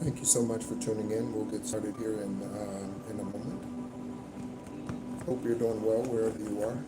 Thank you so much for tuning in. We'll get started here in a moment. Hope you're doing well wherever you are.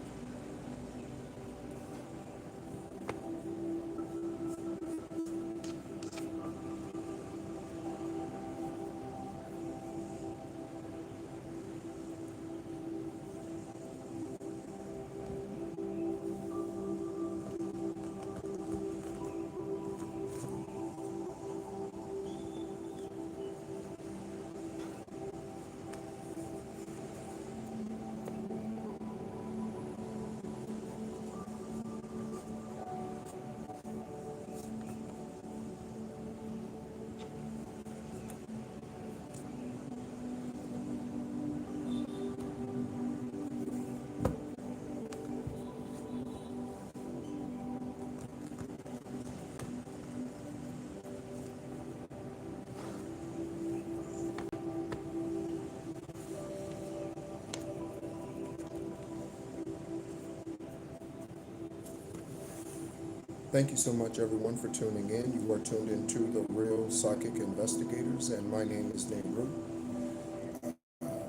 Thank you so much, everyone, for tuning in. You are tuned into the Real Psychic Investigators, and my name is NEHRU.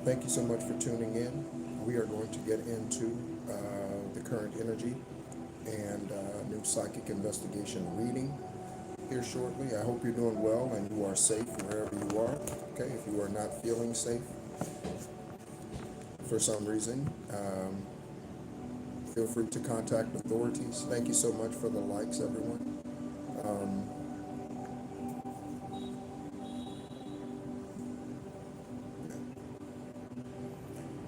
Thank you so much for tuning in. We are going to get into the current energy and new psychic investigation reading here shortly. I hope you're doing well and you are safe wherever you are. Okay, if you are not feeling safe for some reason, feel free to contact authorities. Thank you so much for the likes, everyone. Um,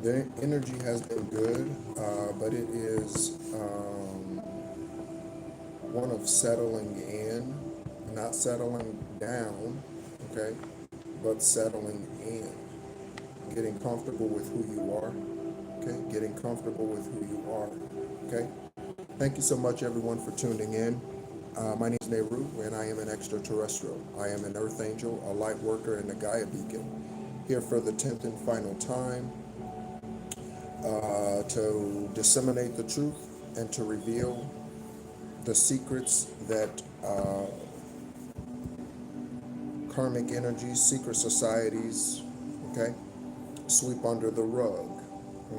the energy has been good, but it is one of settling in, not settling down, okay, but settling in, getting comfortable with who you are, okay, getting comfortable with who you are, okay. Thank you so much, everyone, for tuning in. My name is NEHRU, and I am an extraterrestrial. I am an earth angel, a light worker, and a Gaia beacon, here for the 10th and final time to disseminate the truth and to reveal the secrets that karmic energies, secret societies, okay, sweep under the rug.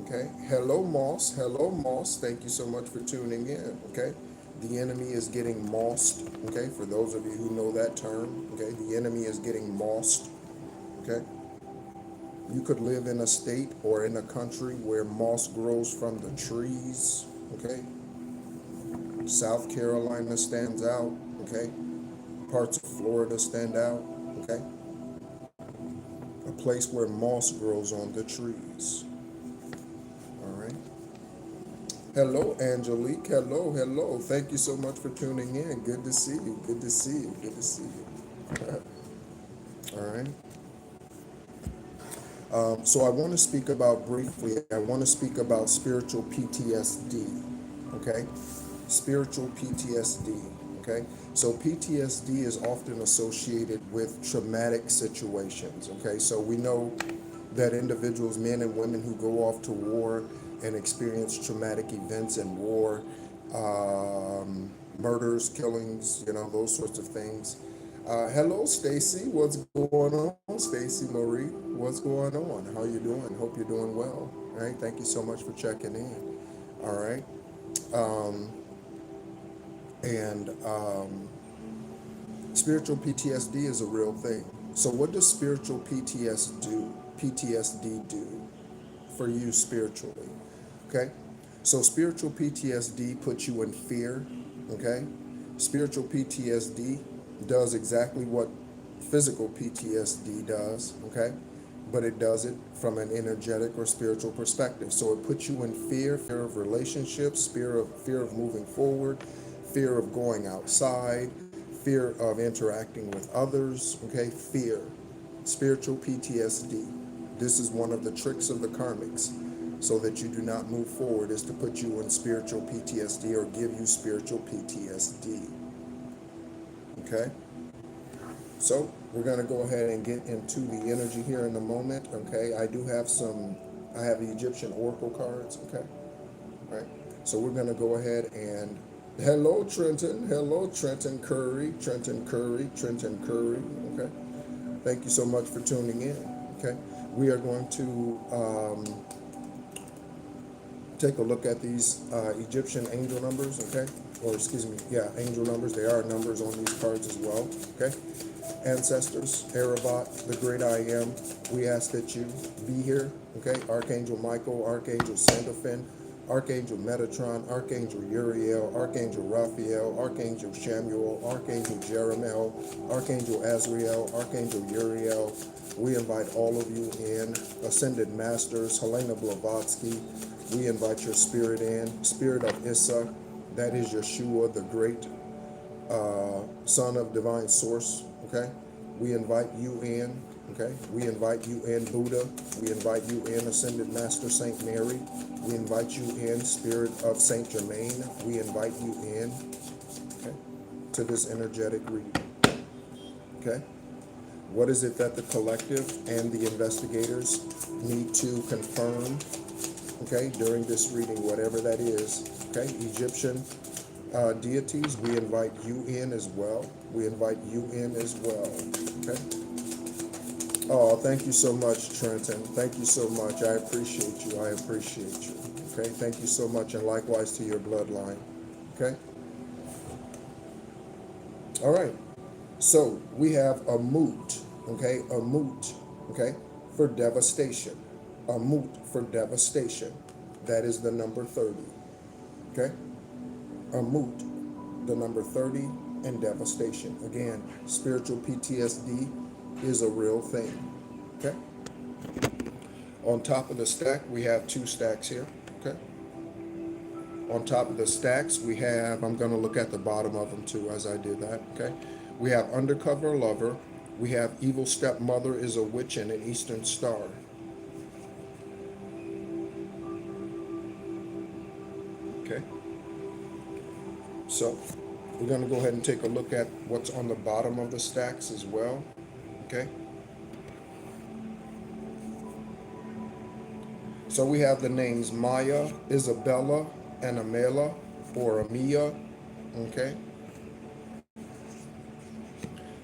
Okay. Hello, Moss. Hello, Moss. Thank you so much for tuning in. Okay. The enemy is getting mossed. Okay. For those of you who know that term. Okay. The enemy is getting mossed. Okay. You could live in a state or in a country where moss grows from the trees. Okay. South Carolina stands out. Okay. Parts of Florida stand out. Okay. A place where moss grows on the trees. All right. Hello, Angelique. Hello, hello. Thank you so much for tuning in. Good to see you. Good to see you. Good to see you. All right. So I want to speak about briefly, I want to speak about spiritual PTSD. Okay. Spiritual PTSD. Okay. So PTSD is often associated with traumatic situations. Okay. So we know that individuals, men and women who go off to war and experience traumatic events in war, murders, killings, those sorts of things. Hello, Stacy. What's going on, Stacy Marie? What's going on? How you doing? Hope you're doing well. All right. Thank you so much for checking in. All right. Um, and spiritual PTSD is a real thing. So, what does spiritual PTSD do for you spiritually? Okay. So spiritual PTSD puts you in fear. Okay. Spiritual PTSD does exactly what physical PTSD does. Okay. But it does it from an energetic or spiritual perspective. So it puts you in fear of relationships, fear of moving forward, fear of going outside, fear of interacting with others. Okay. Fear. Spiritual PTSD. This is one of the tricks of the karmics, so that you do not move forward, is to put you in spiritual PTSD or give you spiritual PTSD. Okay? So we're going to go ahead and get into the energy here in a moment. Okay? I have the Egyptian oracle cards. Okay? All right? So we're going to go ahead and, hello, Trenton. Hello, Trenton Curry. Okay? Thank you so much for tuning in. Okay, we are going to take a look at these Egyptian angel numbers. Okay, or excuse me, yeah, angel numbers. There are numbers on these cards as well. Okay, ancestors, Arabat, the great I am. We ask that you be here. Okay, Archangel Michael, Archangel Sandalphon, Archangel Metatron, Archangel Uriel, Archangel Raphael, Archangel Shamuel, Archangel Jeremiel, Archangel Azrael, Archangel Uriel. We invite all of you in. Ascended Masters, Helena Blavatsky. We invite your spirit in. Spirit of Issa, that is Yeshua, the great Son of Divine Source. Okay, we invite you in. Okay, we invite you in, Buddha. We invite you in, Ascended Master Saint Mary. We invite you in, Spirit of Saint Germain. We invite you in, okay, to this energetic reading. Okay, what is it that the collective and the investigators need to confirm, okay, during this reading, whatever that is? Okay, Egyptian deities, we invite you in as well. We invite you in as well. Okay. Oh, thank you so much, Trenton. Thank you so much. I appreciate you. I appreciate you. Okay, thank you so much, and likewise to your bloodline. Okay. All right. So we have a moot. Okay, a moot. Okay, for devastation. A moot for devastation. That is the number 30. Okay. A moot, the number 30, and devastation. Again, spiritual PTSD is a real thing. Okay. On top of the stack, we have 2 stacks here. Okay. On top of the stacks, we have, I'm going to look at the bottom of them too as I did that. Okay. We have undercover lover. We have evil stepmother is a witch and an eastern star. Okay. So we're going to go ahead and take a look at what's on the bottom of the stacks as well. Okay. So we have the names Maya, Isabella, and Amela, or Amia. Okay.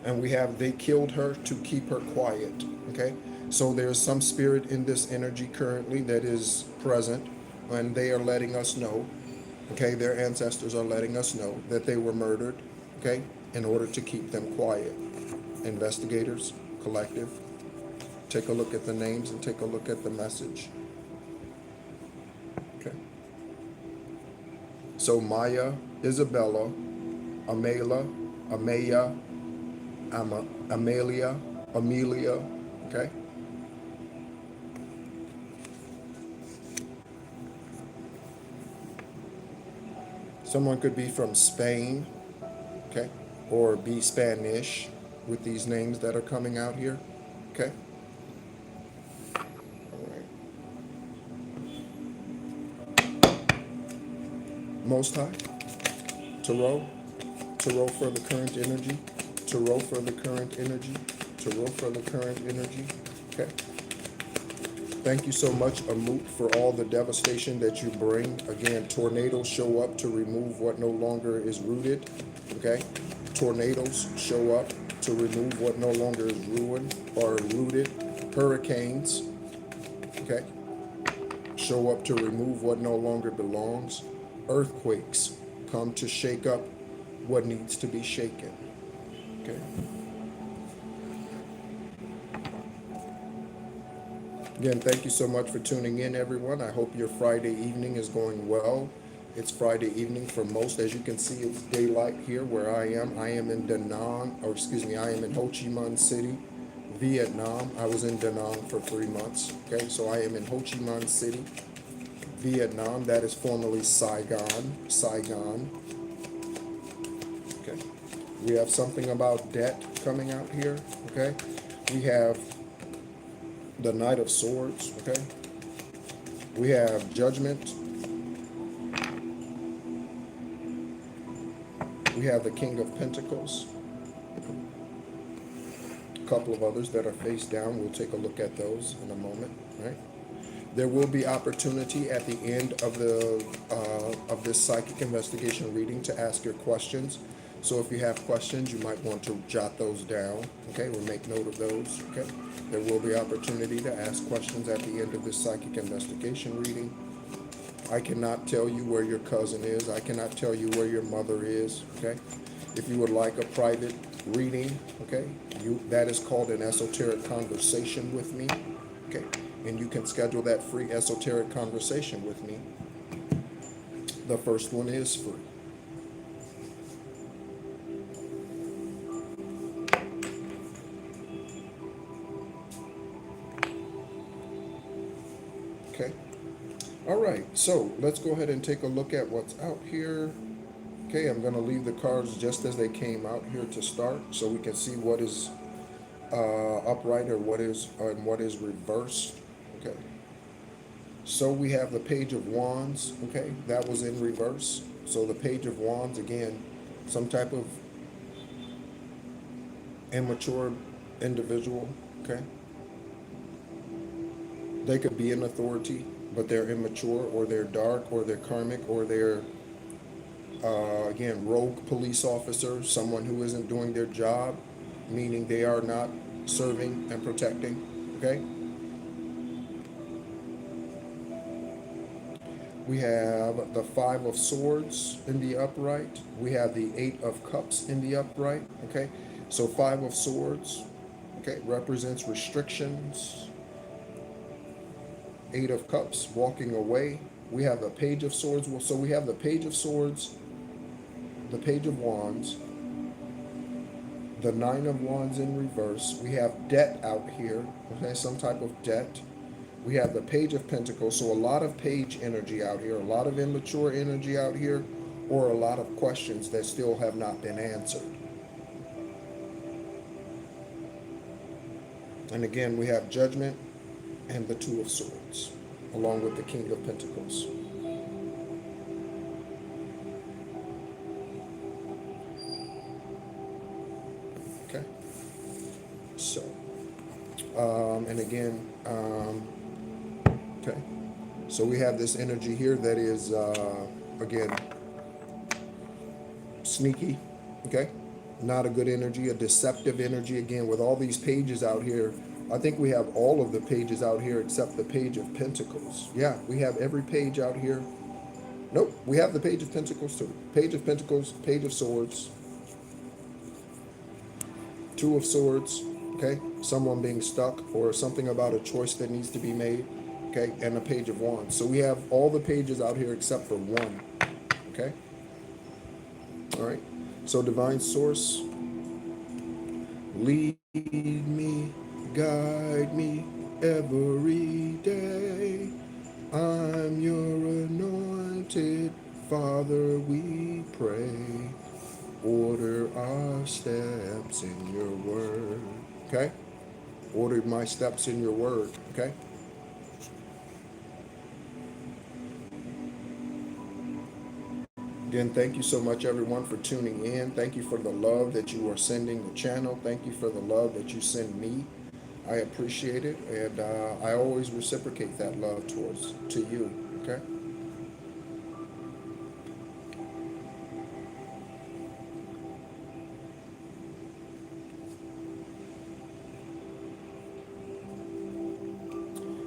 And we have they killed her to keep her quiet. Okay. So there's some spirit in this energy currently that is present, and they are letting us know. Okay, their ancestors are letting us know that they were murdered, okay, in order to keep them quiet. Investigators, collective, take a look at the names and take a look at the message. Okay. So Maya, Isabella, Amela, Amaya, Amelia, Amelia, okay. Someone could be from Spain, okay, or be Spanish with these names that are coming out here, okay. All right. Most High, Tarot for the current energy, Tarot for the current energy, Tarot for the current energy, okay. Thank you so much, Amut, for all the devastation that you bring. Again, tornadoes show up to remove what no longer is rooted, okay? Tornadoes show up to remove what no longer is ruined or rooted. Hurricanes, okay, show up to remove what no longer belongs. Earthquakes come to shake up what needs to be shaken, okay? Again, thank you so much for tuning in, everyone. I hope your Friday evening is going well. It's Friday evening for most. As you can see, it's daylight here where I am. I am in I am in Ho Chi Minh City, Vietnam. I was in Da Nang for 3 months. Okay, so I am in Ho Chi Minh City, Vietnam. That is formerly Saigon. Okay, we have something about debt coming out here. Okay, we have the Knight of Swords, okay? We have Judgment. We have the King of Pentacles. A couple of others that are face down. We'll take a look at those in a moment, right? There will be opportunity at the end of the of this psychic investigation reading to ask your questions. So if you have questions, you might want to jot those down, okay, or make note of those, okay? There will be opportunity to ask questions at the end of this psychic investigation reading. I cannot tell you where your cousin is. I cannot tell you where your mother is, okay? If you would like a private reading, okay, that is called an esoteric conversation with me, okay? And you can schedule that free esoteric conversation with me. The first one is free. Okay. All right, so let's go ahead and take a look at what's out here. Okay, I'm going to leave the cards just as they came out here to start, so we can see what is upright or what is and what is reversed. Okay. So we have the Page of Wands. Okay, that was in reverse. So the Page of Wands, again, some type of immature individual. Okay. They could be in authority, but they're immature, or they're dark, or they're karmic, or they're, again, rogue police officer, someone who isn't doing their job, meaning they are not serving and protecting, okay? We have the Five of Swords in the upright. We have the Eight of Cups in the upright, okay? So Five of Swords, okay, represents restrictions. Eight of Cups, walking away. We have the Page of Swords. So we have the Page of Swords, the Page of Wands, the Nine of Wands in reverse. We have debt out here, okay, some type of debt. We have the Page of Pentacles, so a lot of page energy out here, a lot of immature energy out here, or a lot of questions that still have not been answered. And again, we have Judgment and the Two of Swords, along with the King of Pentacles. Okay. So, and again, okay. So we have this energy here that is, again, sneaky, okay? Not a good energy, a deceptive energy. Again, with all these pages out here, I think we have all of the pages out here except the Page of Pentacles. Yeah, we have every page out here. Nope, we have the Page of Pentacles too. Page of Pentacles, Page of Swords, Two of Swords, okay? Someone being stuck or something about a choice that needs to be made, okay? And a Page of Wands. So we have all the pages out here except for one, okay? All right, so Divine Source, lead me, guide me every day. I'm your anointed Father, we pray. Order our steps in your word, okay? Order my steps in your word, okay? Again, thank you so much, everyone, for tuning in. Thank you for the love that you are sending the channel. Thank you for the love that you send me. I appreciate it, and I always reciprocate that love to you, okay?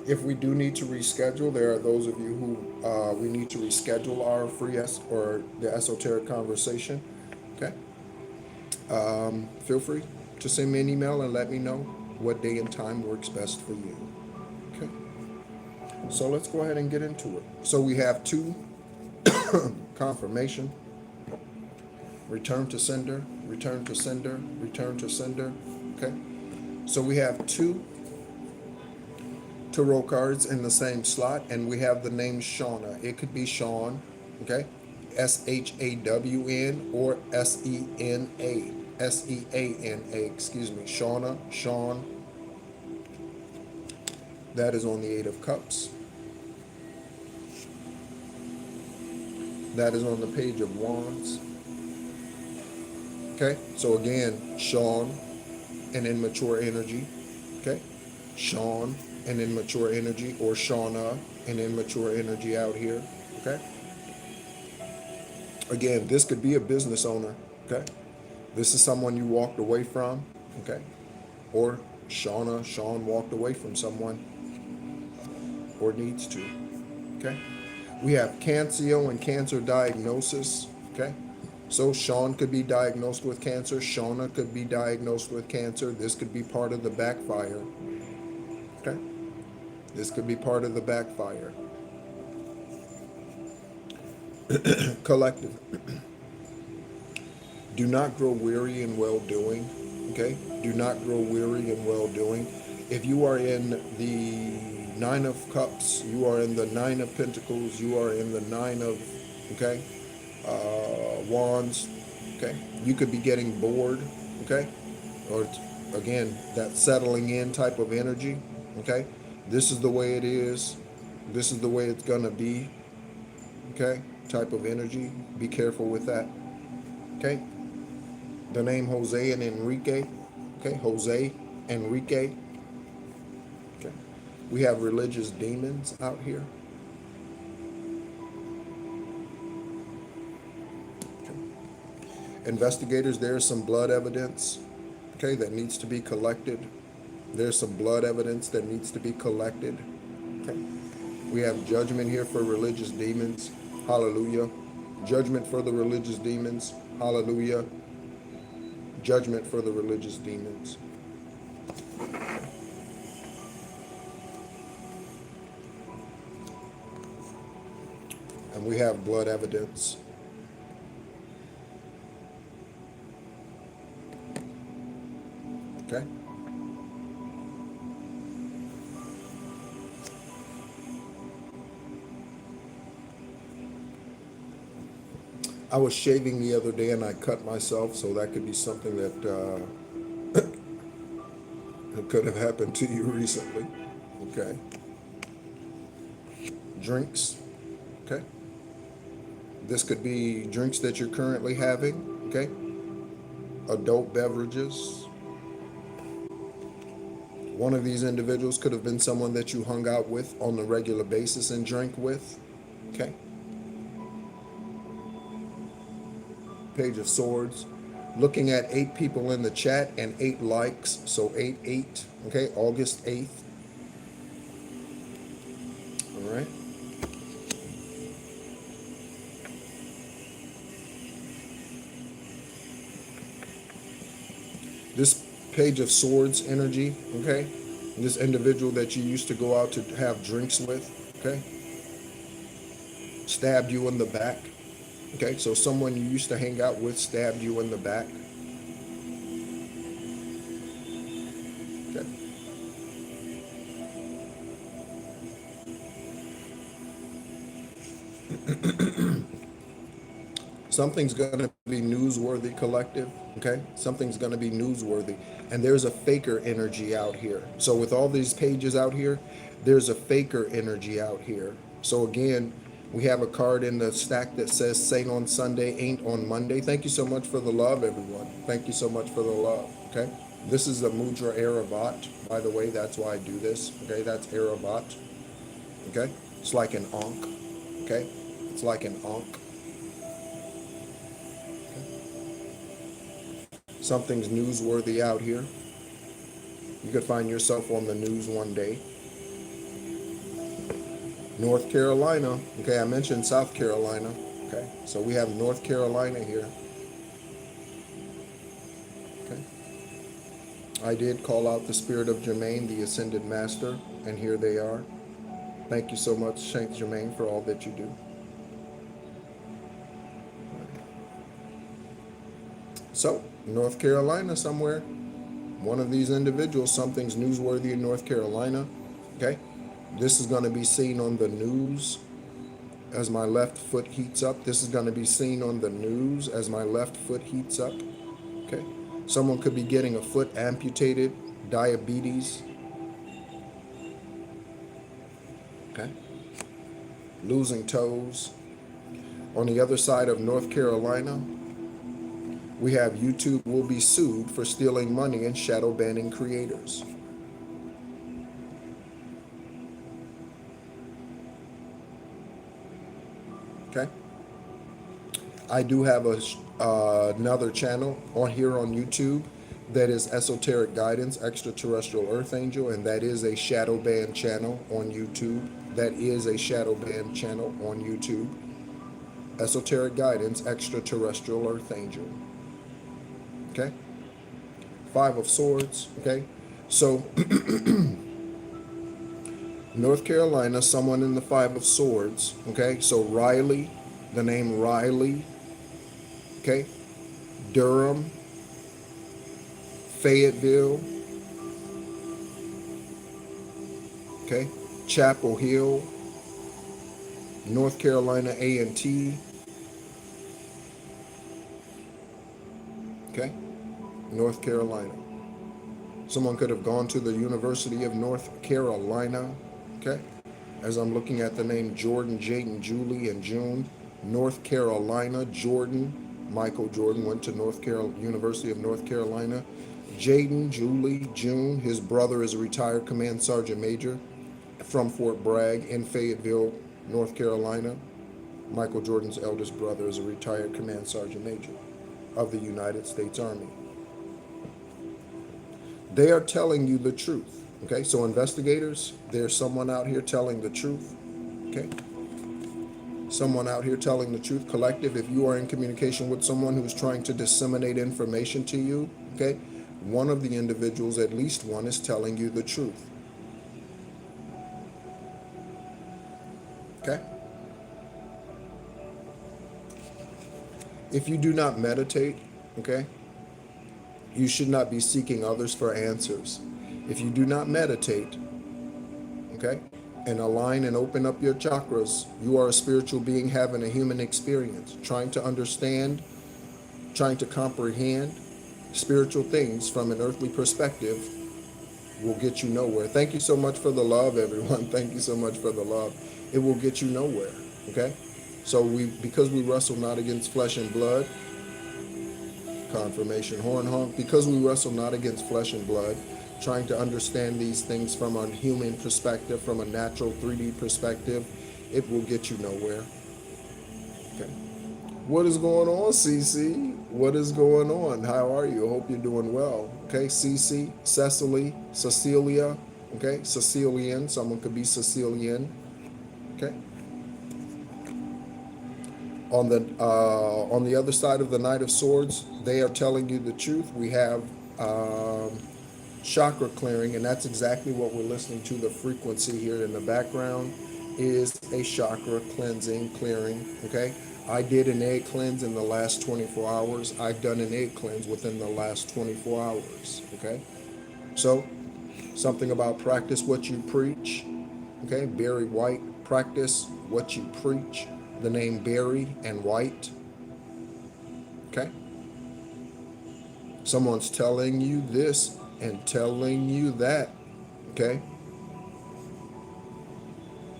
If we do need to reschedule, there are those of you who we need to reschedule our free or the esoteric conversation. Okay. Feel free to send me an email and let me know what day and time works best for you. Okay. So let's go ahead and get into it. So we have two confirmation, return to sender, return to sender, return to sender. Okay. So we have two tarot cards in the same slot, and we have the name Shauna. It could be Sean, okay? S-H-A-W-N or S-E-N-A. S-E-A-N-A, excuse me. Shauna, Sean. That is on the Eight of Cups. That is on the Page of Wands. Okay? So again, Sean, an immature energy. Okay? Sean, an immature energy, or Shauna, an immature energy out here, okay? Again, this could be a business owner, okay? This is someone you walked away from, okay? Or Sean walked away from someone or needs to, okay? We have Cancio and cancer diagnosis, okay? So Sean could be diagnosed with cancer. Shauna could be diagnosed with cancer. This could be part of the backfire, okay? This could be part of the backfire. Collective. Do not grow weary in well-doing, okay? Do not grow weary in well-doing. If you are in the Nine of Cups, you are in the Nine of Pentacles, you are in the Nine of, okay, Wands, okay? You could be getting bored, okay? Or, again, that settling in type of energy, okay? This is the way it is. This is the way it's going to be, okay? Type of energy. Be careful with that, okay? The name Jose and Enrique, okay? Jose, Enrique, okay? We have religious demons out here. Okay. Investigators, there's some blood evidence, okay, that needs to be collected. There's some blood evidence that needs to be collected, okay? We have judgment here for religious demons. Hallelujah. Judgment for the religious demons. Hallelujah. Judgment for the religious demons. And we have blood evidence. Okay? I was shaving the other day and I cut myself, so that could be something that could have happened to you recently. Okay? Drinks. Okay? This could be drinks that you're currently having. Okay? Adult beverages. One of these individuals could have been someone that you hung out with on a regular basis and drank with. Okay? Page of Swords. Looking at 8 people in the chat and 8 likes. So 8. Okay? August 8th. All right? This Page of Swords energy, okay? This individual that you used to go out to have drinks with, okay? Stabbed you in the back, okay? So someone you used to hang out with stabbed you in the back. Okay. Something's going to be newsworthy, collective, okay? Something's going to be newsworthy. And there's a faker energy out here. So with all these pages out here, there's a faker energy out here. So again, we have a card in the stack that says, "Saint on Sunday ain't on Monday." Thank you so much for the love, everyone. Thank you so much for the love, okay? This is the Mudra Aravat, by the way. That's why I do this, okay? That's Aravat, okay? It's like an Ankh, okay? It's like an Ankh. Something's newsworthy out here. You could find yourself on the news one day. North Carolina. Okay, I mentioned South Carolina. Okay, so we have North Carolina here. Okay. I did call out the spirit of Jermaine, the Ascended Master, and here they are. Thank you so much, Saint Jermaine, for all that you do. So, North Carolina somewhere. One of these individuals, something's newsworthy in North Carolina. Okay? This is going to be seen on the news as my left foot heats up. This is going to be seen on the news as my left foot heats up. Okay? Someone could be getting a foot amputated, diabetes. Okay? Losing toes. On the other side of North Carolina, we have YouTube will be sued for stealing money and shadow banning creators. Okay? I do have another channel on here on YouTube that is Esoteric Guidance, Extraterrestrial Earth Angel, and that is a shadow banned channel on YouTube. That is a shadow banned channel on YouTube. Esoteric Guidance, Extraterrestrial Earth Angel. Okay? Five of Swords. Okay? So, North Carolina, someone in the Five of Swords. Okay? So, Riley, the name Riley. Okay? Durham, Fayetteville. Okay? Chapel Hill, North Carolina A&T. Okay? North Carolina. Someone could have gone to the University of North Carolina. Okay? As I'm looking at the name Jordan, Jayden, Julie, and June. North Carolina, Jordan. Michael Jordan went to University of North Carolina. Jayden, Julie, June. His brother is a retired Command Sergeant Major from Fort Bragg in Fayetteville, North Carolina. Michael Jordan's eldest brother is a retired Command Sergeant Major of the United States Army. They are telling you the truth. Okay, so investigators, there's someone out here telling the truth. Okay, someone out here telling the truth. Collective, if you are in communication with someone who's trying to disseminate information to you, okay, one of the individuals, at least one, is telling you the truth. Okay? If you do not meditate, okay, you should not be seeking others for answers. If you do not meditate, okay, and align and open up your chakras, you are a spiritual being having a human experience, trying to understand, trying to comprehend spiritual things from an earthly perspective will get you nowhere. Thank you so much for the love, everyone. Thank you so much for the love. It will get you nowhere, okay? So because we wrestle not against flesh and blood, confirmation, horn honk, because we wrestle not against flesh and blood, trying to understand these things from a human perspective, from a natural 3D perspective, it will get you nowhere. Okay. What is going on, CC? What is going on? How are you? I hope you're doing well. Okay, CC, Cecily, Cecilia, okay, Cecilian, someone could be Cecilian. Okay. On the other side of the Knight of Swords, they are telling you the truth. We have chakra clearing, and that's exactly what we're listening to. The frequency here in the background is a chakra cleansing, clearing. Okay, I did an egg cleanse in the last 24 hours. I've done an egg cleanse within the last 24 hours. Okay, so something about practice what you preach. Okay, Barry White, practice what you preach. The name Barry and White. Okay, someone's telling you this and telling you that. Okay,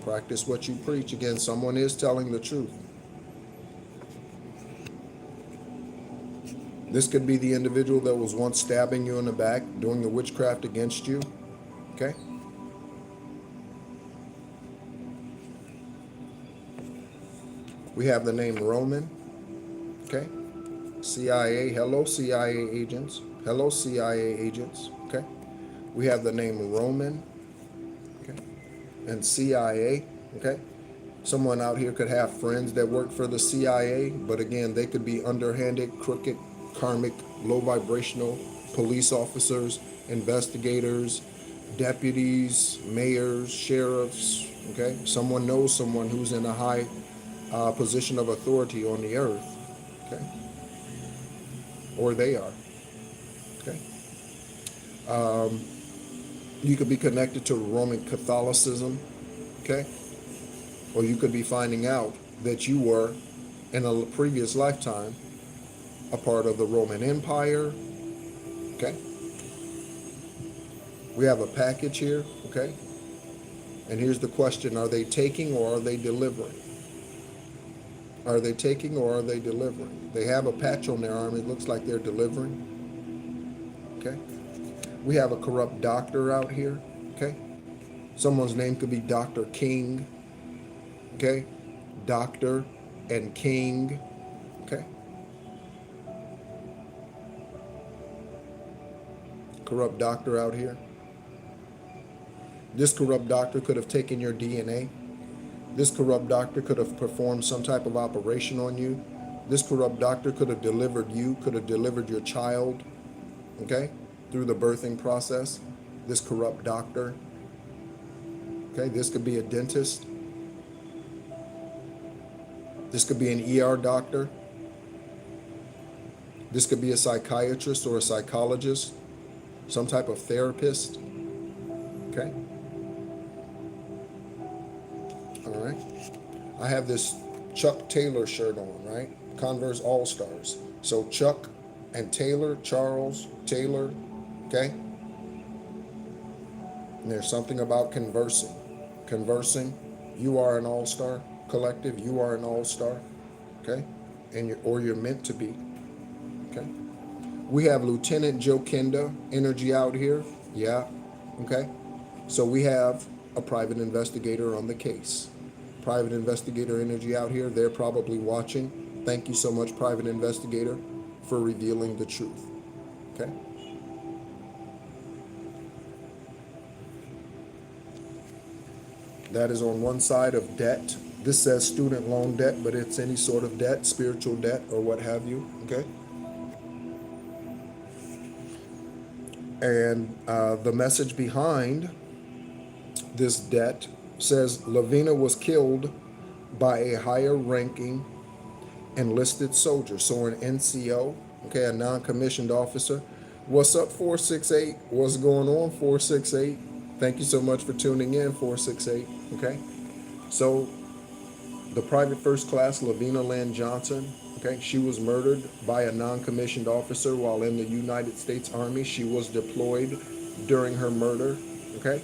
practice what you preach. Again, someone is telling the truth. This could be the individual that was once stabbing you in the back, doing the witchcraft against you. Okay. We have the name Roman. Okay. CIA. Hello, CIA agents. Hello, CIA agents. Okay. We have the name Roman. Okay. And CIA. Okay. Someone out here could have friends that work for the CIA, but again, they could be underhanded, crooked, karmic, low vibrational police officers, investigators, deputies, mayors, sheriffs. Okay. Someone knows someone who's in a high position of authority on the earth. Okay. Or they are. Okay. You could be connected to Roman Catholicism. Okay. Or you could be finding out that you were, in a previous lifetime, a part of the Roman Empire. Okay. We have a package here. Okay. And here's the question: are they taking or are they delivering? Are they taking or are they delivering? They have a patch on their arm. It looks like they're delivering. Okay. We have a corrupt doctor out here. Okay. Someone's name could be Dr. King. Okay. Doctor and King. Okay? Corrupt doctor out here. This corrupt doctor could have taken your DNA. This corrupt doctor could have performed some type of operation on you. This corrupt doctor could have delivered you, could have delivered your child, okay, through the birthing process. This corrupt doctor, okay, this could be a dentist. This could be an ER doctor. This could be a psychiatrist or a psychologist, some type of therapist, okay? All right. I have this Chuck Taylor shirt on, right? Converse All-Stars. So Chuck and Taylor, Charles Taylor, okay? And there's something about conversing. Conversing, you are an all-star. Collective, you are an all-star, okay? And you're meant to be, okay? We have Lieutenant Joe Kenda energy out here, yeah, okay? So we have a private investigator on the case. Private investigator energy out here, they're probably watching. Thank you so much, private investigator, for revealing the truth, okay? That is on one side of debt. This says student loan debt, but it's any sort of debt, spiritual debt, or what have you, okay? And the message behind this debt says Lavina was killed by a higher ranking enlisted soldier. So an NCO, okay, a non-commissioned officer. What's up, 468? What's going on, 468? Thank you so much for tuning in, 468, okay? So the private first class, Lavina Lynn Johnson, okay, she was murdered by a non-commissioned officer while in the United States Army. She was deployed during her murder, okay?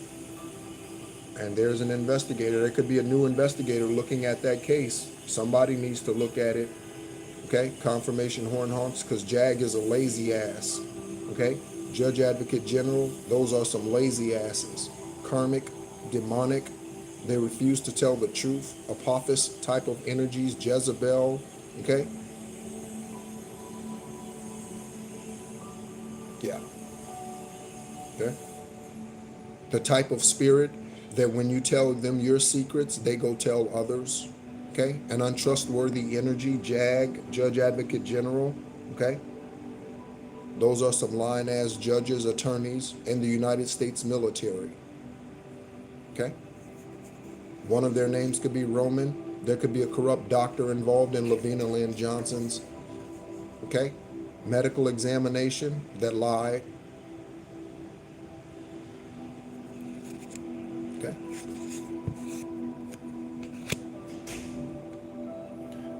And there's an investigator. There could be a new investigator looking at that case. Somebody needs to look at it, okay? Confirmation horn honks, because JAG is a lazy ass, okay? Judge Advocate General, those are some lazy asses. Karmic, demonic, they refuse to tell the truth. Apophis type of energies, Jezebel, okay? Yeah. Okay? The type of spirit that when you tell them your secrets, they go tell others, okay? An untrustworthy energy, JAG, Judge Advocate General, okay? Those are some lying-ass judges, attorneys in the United States military, okay? One of their names could be Roman. There could be a corrupt doctor involved in Lavina Lynn Johnson's, okay? Medical examination that lied. Okay.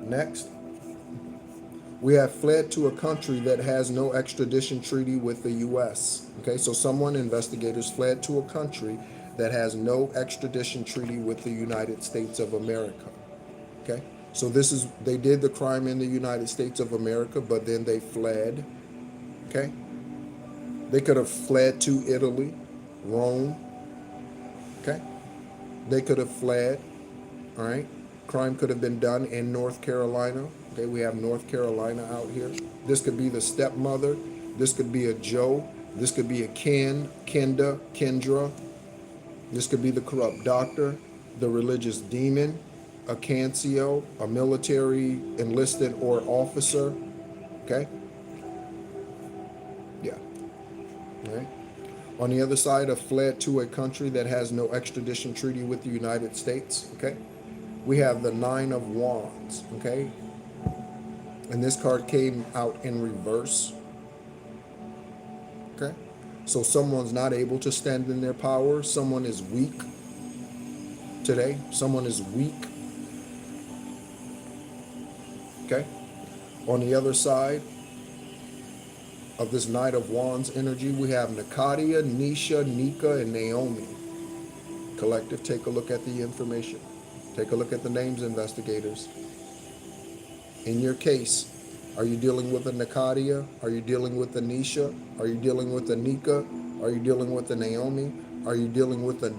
Next, we have fled to a country that has no extradition treaty with the U.S. Okay, so investigators fled to a country that has no extradition treaty with the United States of America. Okay, so they did the crime in the United States of America, but then they fled. Okay, they could have fled to Italy, Rome. Okay, they could have fled. All right, crime could have been done in North Carolina. Okay, we have North Carolina out here. This could be the stepmother. This could be a Joe. This could be a Kenda, Kendra. This could be the corrupt doctor, the religious demon, a Cancio, a military enlisted or officer. Okay? Yeah. All right. On the other side, have fled to a country that has no extradition treaty with the United States. Okay? We have the Nine of Wands. Okay? And this card came out in reverse. Okay? So someone's not able to stand in their power. Someone is weak today. Someone is weak. Okay? On the other side of this Knight of Wands energy, we have Nakadia, Nisha, Nika, and Naomi. Collective, take a look at the information. Take a look at the names, investigators. In your case, are you dealing with a Nakadia? Are you dealing with a Nisha? Are you dealing with a Nika? Are you dealing with a Naomi? Are you dealing with a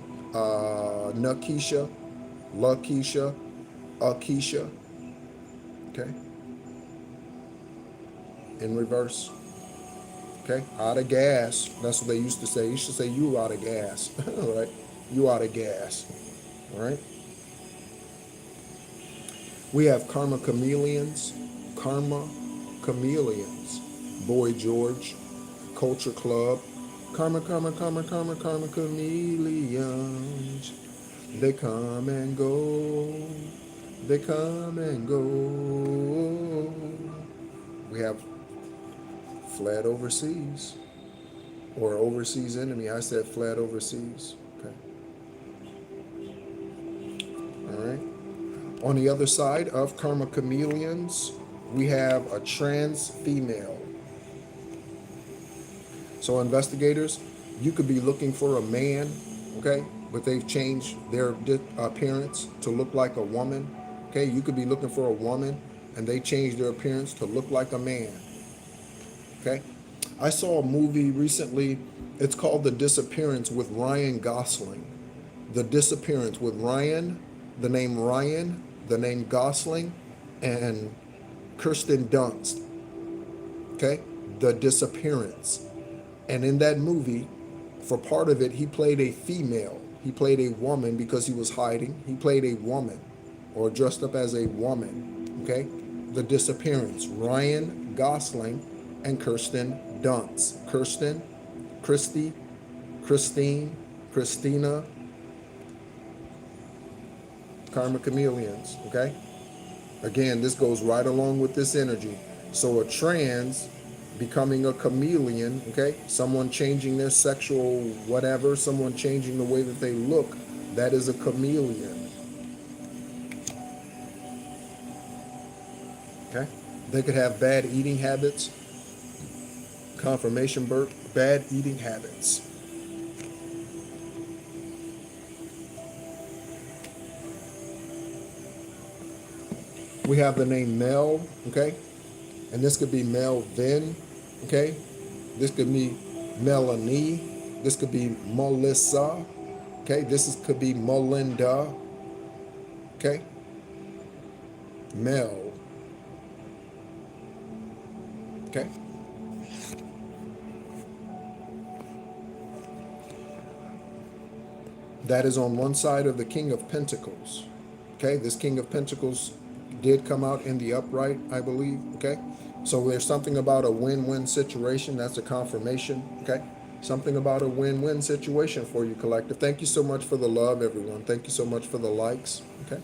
Nakisha, Lakisha, Akisha? Okay. in reverse. Okay, out of gas. That's what they used to say. You should say you out of gas. All right, you out of gas. All right. We have karma chameleons. Karma chameleons. Boy George. Culture Club. Karma, karma, karma, karma, karma chameleons. They come and go. They come and go. We have fled overseas, or overseas enemy. I said fled overseas. Okay. All right. On the other side of karma chameleons, we have a trans female. So investigators, you could be looking for a man, okay, but they've changed their appearance to look like a woman. Okay, you could be looking for a woman and they changed their appearance to look like a man. Okay, I saw a movie recently. It's called The Disappearance with Ryan Gosling. The Disappearance with Ryan, the name Gosling, and Kirsten Dunst. Okay, The Disappearance. And in that movie, for part of it, he played a female. He played a woman because he was hiding. He played a woman, or dressed up as a woman. Okay, The Disappearance. Ryan Gosling and Kirsten Dunst. Christina, karma chameleons. Okay, again, this goes right along with this energy. So a trans becoming a chameleon, okay, someone changing their sexual whatever, someone changing the way that they look, that is a chameleon. Okay, they could have bad eating habits. Confirmation, Bert, bad eating habits. We have the name Mel, okay, and this could be Melvin, okay, this could be Melanie, this could be Melissa, okay, could be Melinda, okay, Mel, okay. That is on one side of the King of Pentacles. Okay, this King of Pentacles did come out in the upright, I believe. Okay, so there's something about a win-win situation. That's a confirmation. Okay, something about a win-win situation for you, collective. Thank you so much for the love, everyone. Thank you so much for the likes. Okay,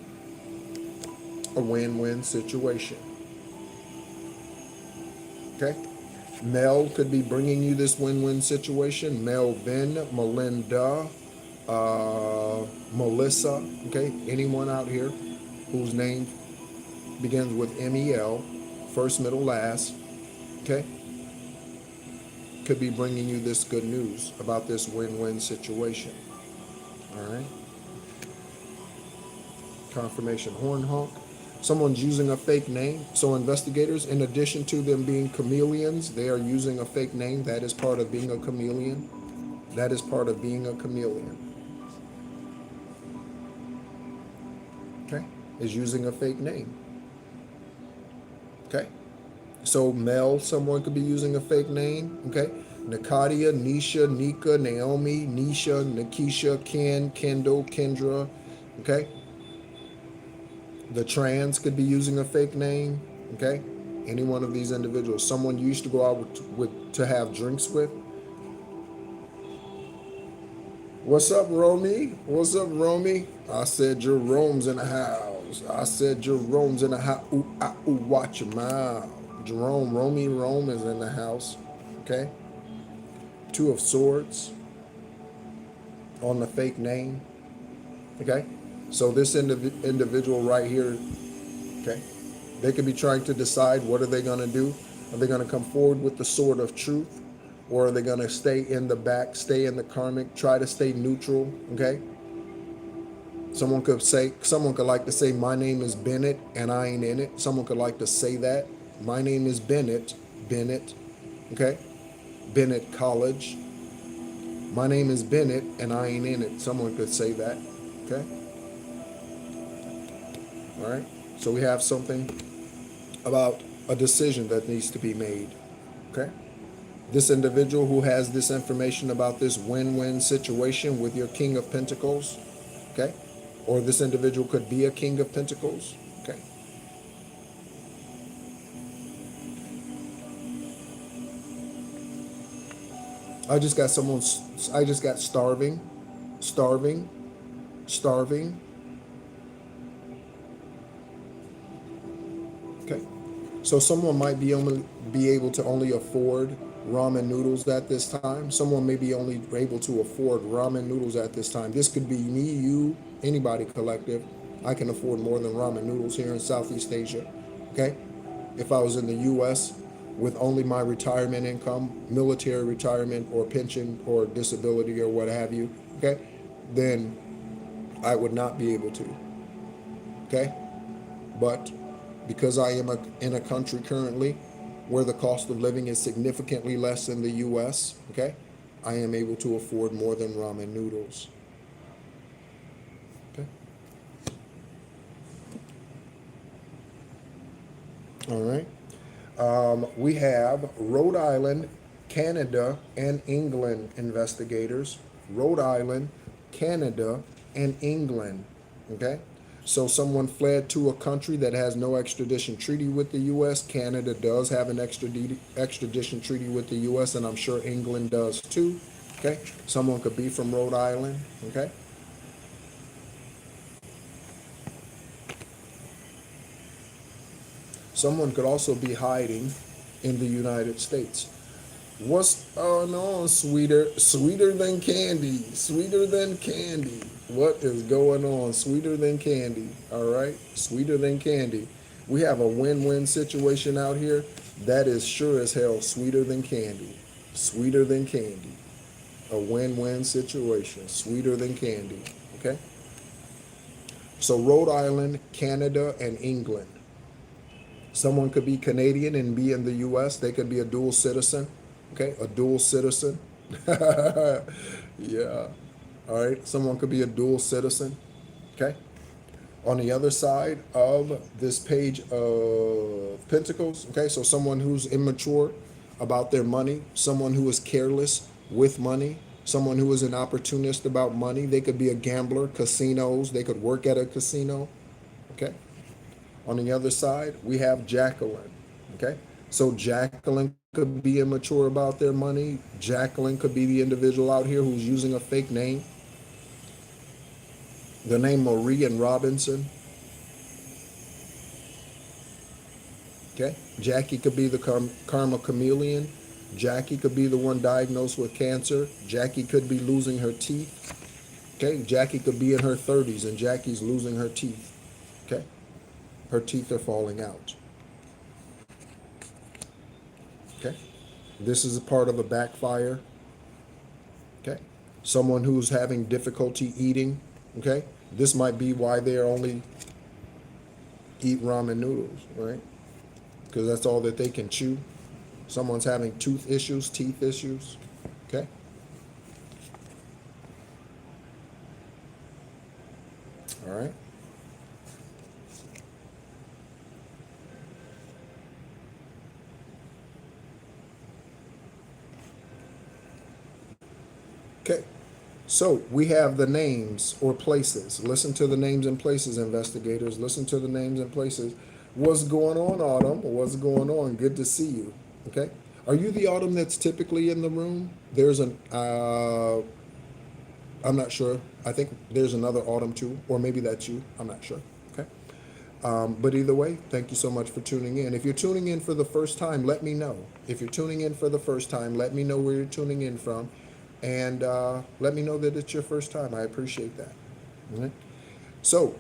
a win-win situation. Okay, Mel could be bringing you this win-win situation. Melvin, Melinda, Melissa, okay, anyone out here whose name begins with MEL, first, middle, last, okay, could be bringing you this good news about this win-win situation. All right, confirmation, horn honk. Someone's using a fake name. So investigators, in addition to them being chameleons, they are using a fake name. That is part of being a chameleon. That is part of being a chameleon. Okay, is using a fake name. Okay, so Mel, someone could be using a fake name. Okay, Nakadia, Nisha, Nika, Naomi, Nisha, Nikisha, Ken, Kendall, Kendra. Okay, the trans could be using a fake name. Okay, any one of these individuals, someone you used to go out with to have drinks with. What's up, Romy? What's up, Romy? I said Jerome's in the house. I said Jerome's in the house. Ooh, ah, ooh, watch your mouth. Jerome, Rome is in the house. Okay? Two of Swords on the fake name. Okay? So this individual right here, okay, they could be trying to decide what are they going to do. Are they going to come forward with the sword of truth? Or are they going to stay in the back, stay in the karmic, try to stay neutral, okay? Someone could like to say, my name is Bennett and I ain't in it. Someone could like to say that. My name is Bennett, okay? Bennett College. My name is Bennett and I ain't in it. Someone could say that, okay? All right, so we have something about a decision that needs to be made. Okay. This individual who has this information about this win-win situation with your King of Pentacles, okay? Or this individual could be a King of Pentacles, okay? I just got starving, starving, starving, okay? So someone might be able to only afford ramen noodles at this time. Someone may be only able to afford ramen noodles at this time. This could be me, you, anybody collective. I can afford more than ramen noodles here in Southeast Asia, okay? If I was in the US with only my retirement income, military retirement or pension or disability or what have you, okay, then I would not be able to, okay? But because I am in a country currently where the cost of living is significantly less than the US, okay, I am able to afford more than ramen noodles. Okay. All right. We have Rhode Island, Canada, and England investigators. Rhode Island, Canada, and England. Okay. So someone fled to a country that has no extradition treaty with the U.S. Canada does have an extradition treaty with the U.S., and I'm sure England does too. Okay. Someone could be from Rhode Island. Okay. Someone could also be hiding in the United States. What's going on, sweeter than candy, sweeter than candy. What is going on? Sweeter than candy. All right, sweeter than candy. We have a win-win situation out here. That is sure as hell sweeter than candy. Sweeter than candy. A win-win situation. Sweeter than candy. Okay. So Rhode Island, Canada, and England. Someone could be Canadian and be in the U.S. They could be a dual citizen. Okay, a dual citizen. Yeah. All right. Someone could be a dual citizen. Okay. On the other side of this page of Pentacles, okay, so someone who's immature about their money, someone who is careless with money, someone who is an opportunist about money. They could be a gambler, casinos. They could work at a casino. Okay. On the other side, we have Jacqueline. Okay. So Jacqueline could be immature about their money. Jacqueline could be the individual out here who's using a fake name. The name Marie and Robinson. Okay. Jackie could be the karma chameleon. Jackie could be the one diagnosed with cancer. Jackie could be losing her teeth. Okay. Jackie could be in her 30s and Jackie's losing her teeth. Okay. Her teeth are falling out. Okay. This is a part of a backfire. Okay. Someone who's having difficulty eating. Okay. This might be why they only eat ramen noodles, right? Because that's all that they can chew. Someone's having tooth issues, teeth issues. Okay. All right. Okay, so we have the names or places. Listen to the names and places, investigators. Listen to the names and places. What's going on, Autumn? What's going on? Good to see you. Okay, are you the Autumn that's typically in the room? There's an, I'm not sure. I think there's another Autumn too, or maybe that's you. I'm not sure. Okay. But either way, thank you so much for tuning in. If you're tuning in for the first time, let me know. If you're tuning in for the first time, let me know where you're tuning in from. And let me know that it's your first time. I appreciate that. Okay. So,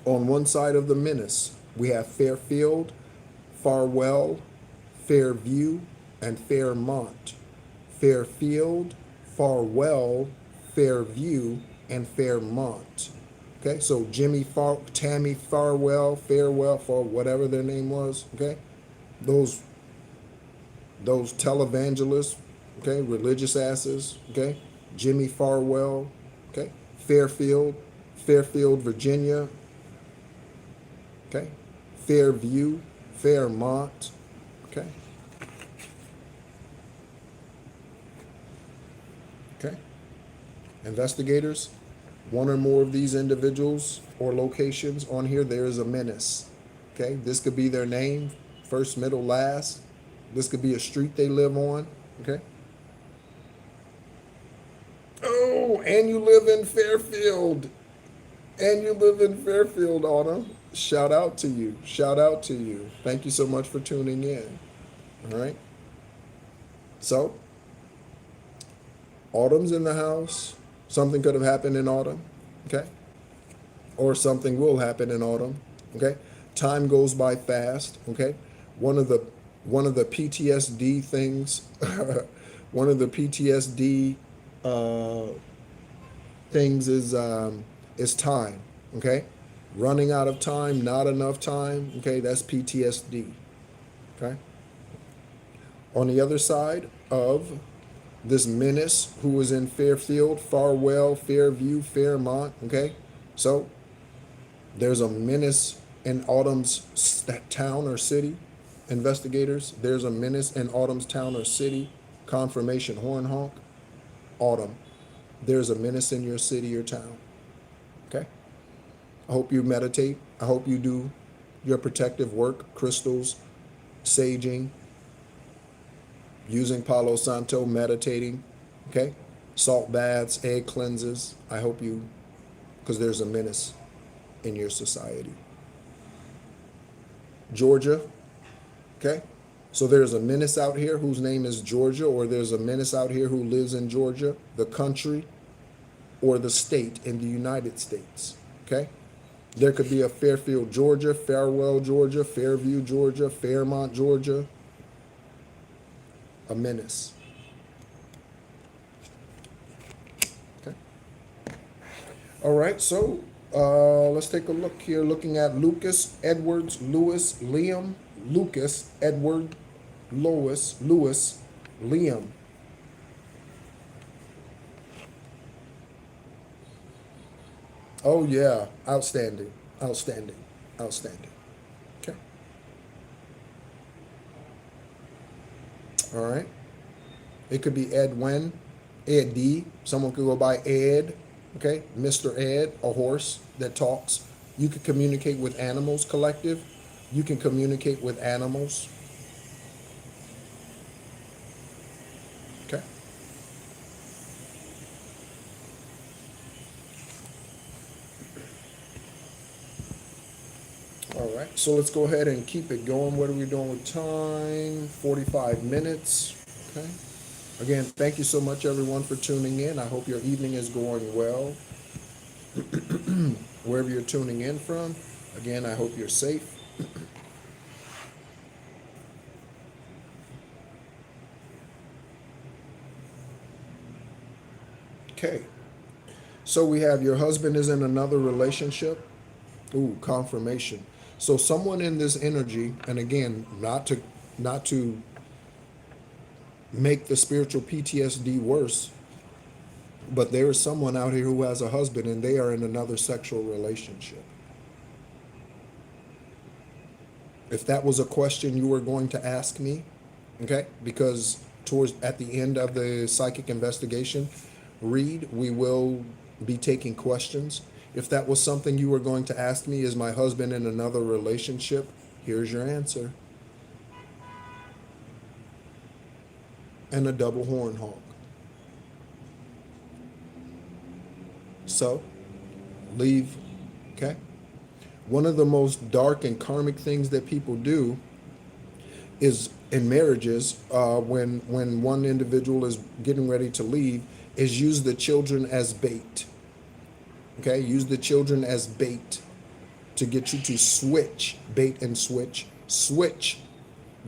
on one side of the menace, we have Fairfield, Farwell, Fairview, and Fairmont. Fairfield, Farwell, Fairview, and Fairmont. Okay, so Tammy Farwell, Fairwell, for whatever their name was. Okay, those televangelists. Okay, religious asses. Okay, Jimmy Farwell. Okay, Fairfield, Virginia. Okay, Fairview, Fairmont. Okay, Investigators, one or more of these individuals or locations on here, there is a menace. Okay, this could be their name, first, middle, last. This could be a street they live on. Okay. Oh, and you live in Fairfield. And you live in Fairfield, Autumn. Shout out to you. Shout out to you. Thank you so much for tuning in. All right. So, Autumn's in the house. Something could have happened in Autumn. Okay. Or something will happen in Autumn. Okay. Time goes by fast. Okay. One of the PTSD things, one of the PTSD things is time. Okay. Running out of time, not enough time. Okay. That's PTSD. Okay. On the other side of this menace who was in Fairfield, Farwell, Fairview, Fairmont. Okay. So there's a menace in Autumn's town or city. Investigators, there's a menace in Autumn's town or city. Confirmation, horn honk. Autumn, there's a menace in your city or town. Okay. I hope you meditate. I hope you do your protective work, crystals, saging, using Palo Santo, meditating. Okay. Salt baths, egg cleanses. I hope you, because there's a menace in your society. Georgia. Okay. So there's a menace out here whose name is Georgia, or there's a menace out here who lives in Georgia, the country, or the state in the United States. Okay. There could be a Fairfield, Georgia, Farwell, Georgia, Fairview, Georgia, Fairmont, Georgia. A menace. Okay. All right. So let's take a look here. Looking at Lucas, Edwards, Lewis, Liam, Lucas, Edward, Lois, Lewis, Liam. Oh yeah, outstanding, outstanding, outstanding. Okay. All right. It could be Edwin, Ed D. Someone could go by Ed. Okay, Mr. Ed, a horse that talks. You can communicate with animals, collective. You can communicate with animals. Okay. All right, so let's go ahead and keep it going. What are we doing with time? 45 minutes. Okay. Again, thank you so much, everyone, for tuning in. I hope your evening is going well. Wherever you're tuning in from, again, I hope you're safe. Okay. So we have your husband is in another relationship. Ooh, confirmation. So someone in this energy, and again, not to make the spiritual PTSD worse, but there is someone out here who has a husband and they are in another sexual relationship. If that was a question you were going to ask me, okay, because at the end of the psychic investigation read, we will be taking questions. If that was something you were going to ask me, is my husband in another relationship? Here's your answer. And a double horn honk. So, leave, okay? One of the most dark and karmic things that people do is in marriages, when one individual is getting ready to leave, is use the children as bait. Okay, use the children as bait to get you to switch, bait and switch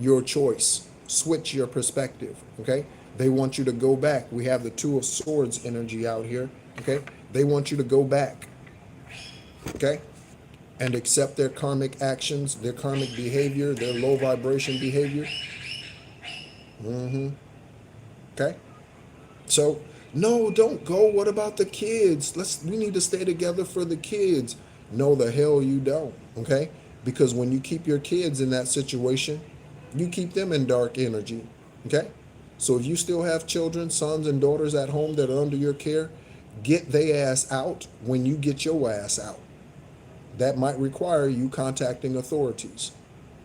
your choice, switch your perspective. Okay, they want you to go back. We have the Two of Swords energy out here. Okay, they want you to go back. Okay, and accept their karmic actions, their karmic behavior, their low vibration behavior. Okay, so. No, don't go. What about the kids? We need to stay together for the kids. No, the hell you don't. Okay? Because when you keep your kids in that situation, you keep them in dark energy. Okay? So if you still have children, sons and daughters at home that are under your care, Get they ass out when you get your ass out. That might require you contacting authorities.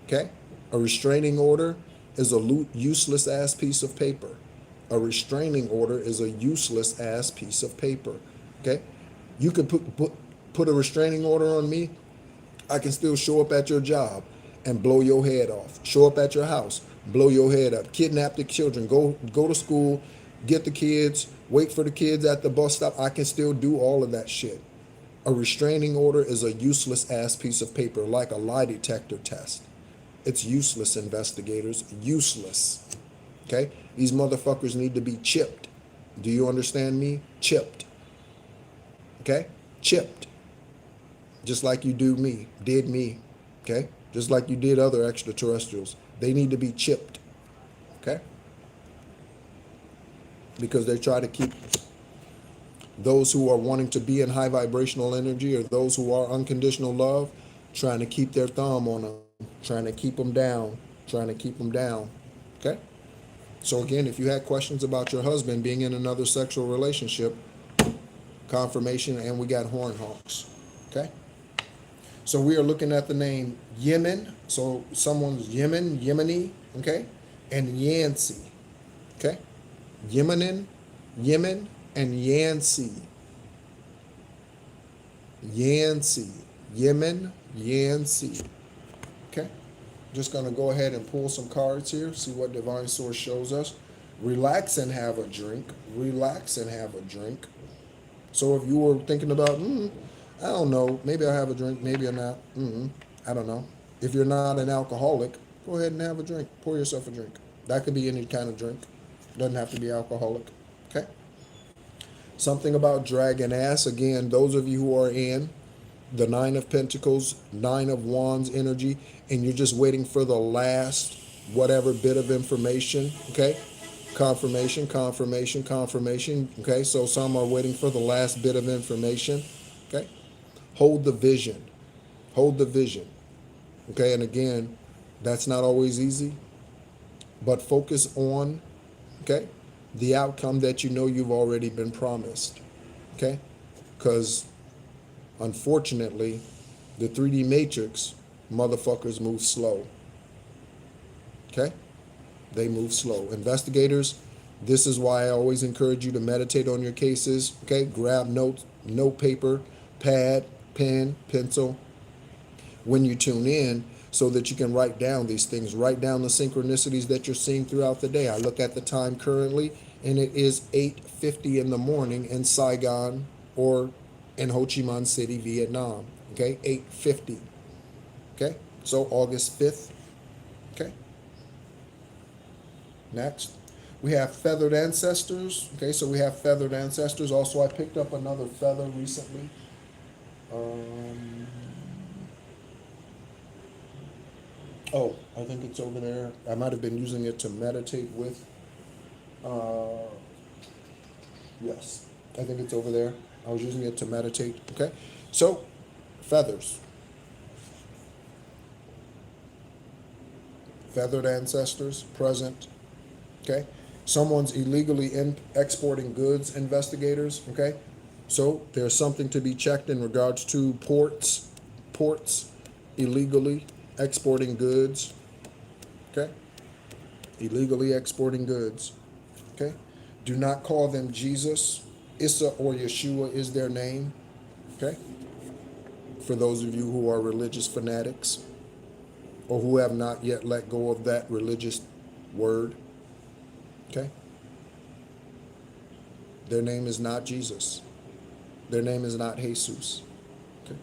Okay? A restraining order is a useless ass piece of paper. A restraining order is a useless ass piece of paper. Okay? You could put a restraining order on me. I can still show up at your job and blow your head off. Show up at your house, blow your head up. Kidnap the children. Go to school, get the kids, wait for the kids at the bus stop. I can still do all of that shit. A restraining order is a useless ass piece of paper, like a lie detector test. It's useless, investigators. Useless. Okay? These motherfuckers need to be chipped. Do you understand me? Chipped. Okay? Chipped. Just like you did me. Okay? Just like you did other extraterrestrials. They need to be chipped. Okay? Because they try to keep those who are wanting to be in high vibrational energy, or those who are unconditional love, trying to keep their thumb on them, trying to keep them down, trying to keep them down. Okay? So again, if you had questions about your husband being in another sexual relationship, confirmation, and we got horn honks. Okay? So we are looking at the name Yemen. So someone's Yemen, Yemeni, okay? And Yancy. Okay? Yemen, and Yancy. Yancy. Yemen, Yancy. Okay? Just going to go ahead and pull some cards here, see what Divine Source shows us. Relax and have a drink. Relax and have a drink. So if you were thinking about, I don't know, maybe I'll have a drink, maybe I'm not, I don't know. If you're not an alcoholic, go ahead and have a drink. Pour yourself a drink. That could be any kind of drink. Doesn't have to be alcoholic. Okay? Something about dragon ass. Again, those of you who are in the Nine of Pentacles, Nine of Wands energy, and you're just waiting for the last whatever bit of information, okay? Confirmation, confirmation, confirmation, okay? So some are waiting for the last bit of information, okay? Hold the vision. Hold the vision, okay? And again, that's not always easy, but focus on, okay, the outcome that you know you've already been promised, okay? Because unfortunately, the 3D matrix motherfuckers move slow. Okay? They move slow. Investigators, this is why I always encourage you to meditate on your cases. Okay? Grab notes, note paper, pad, pen, pencil when you tune in, so that you can write down these things. Write down the synchronicities that you're seeing throughout the day. I look at the time currently, and it is 8:50 in the morning in Saigon, or in Ho Chi Minh City, Vietnam. Okay, 8:50. Okay, so August 5th. Okay. Next, we have feathered ancestors. Okay, so we have feathered ancestors. Also, I picked up another feather recently. Oh, I think it's over there. I might have been using it to meditate with. Yes, I think it's over there. I was using it to meditate. Okay, so feathers. Feathered ancestors present. Okay, someone's illegally exporting goods. Investigators. Okay, so there's something to be checked in regards to ports illegally exporting goods. Okay, illegally exporting goods. Okay, do not call them Jesus. Issa or Yeshua is their name. Okay, for those of you who are religious fanatics, or who have not yet let go of that religious word. Okay, their name is not Jesus. Their name is not Jesus. Okay.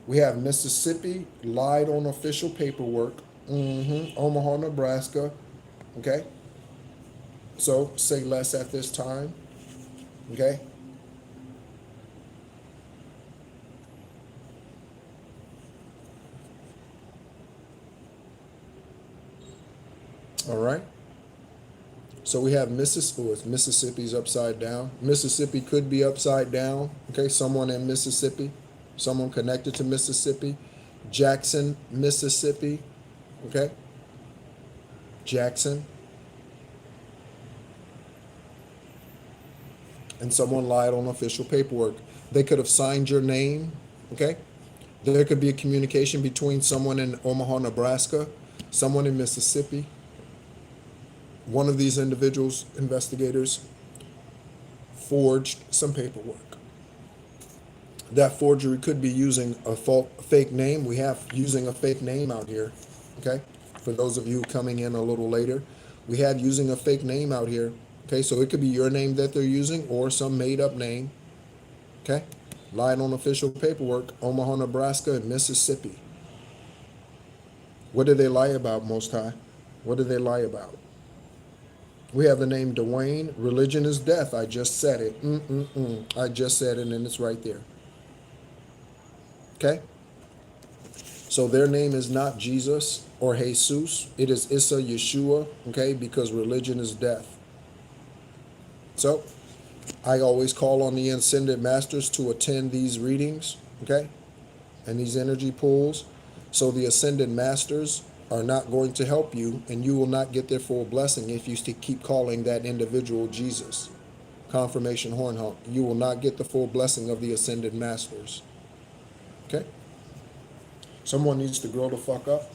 We have Mississippi lied on official paperwork. Omaha, Nebraska. Okay. So say less at this time. Okay. All right. So we have Mississippi. Mississippi's upside down. Mississippi could be upside down. Okay. Someone in Mississippi. Someone connected to Mississippi. Jackson, Mississippi. Okay. Jackson. and someone lied on official paperwork. They could have signed your name, okay? There could be a communication between someone in Omaha, Nebraska, someone in Mississippi. One of these individuals, investigators, forged some paperwork. That forgery could be using a fake name. We have using a fake name out here, okay? For those of you coming in a little later, we have using a fake name out here, okay? So it could be your name that they're using or some made-up name, okay? Lied on official paperwork, Omaha, Nebraska, and Mississippi. What did they lie about, Most High? What did they lie about? We have the name Dwayne. Religion is death. I just said it. I just said it, and it's right there. Okay? So their name is not Jesus or Jesus. It is Issa Yeshua, okay? Because religion is death. So I always call on the ascended masters to attend these readings, okay? And these energy pools. So the ascended masters are not going to help you, and you will not get their full blessing if you keep calling that individual Jesus. Confirmation horn honk. You will not get the full blessing of the ascended masters. Okay? Someone needs to grow the fuck up.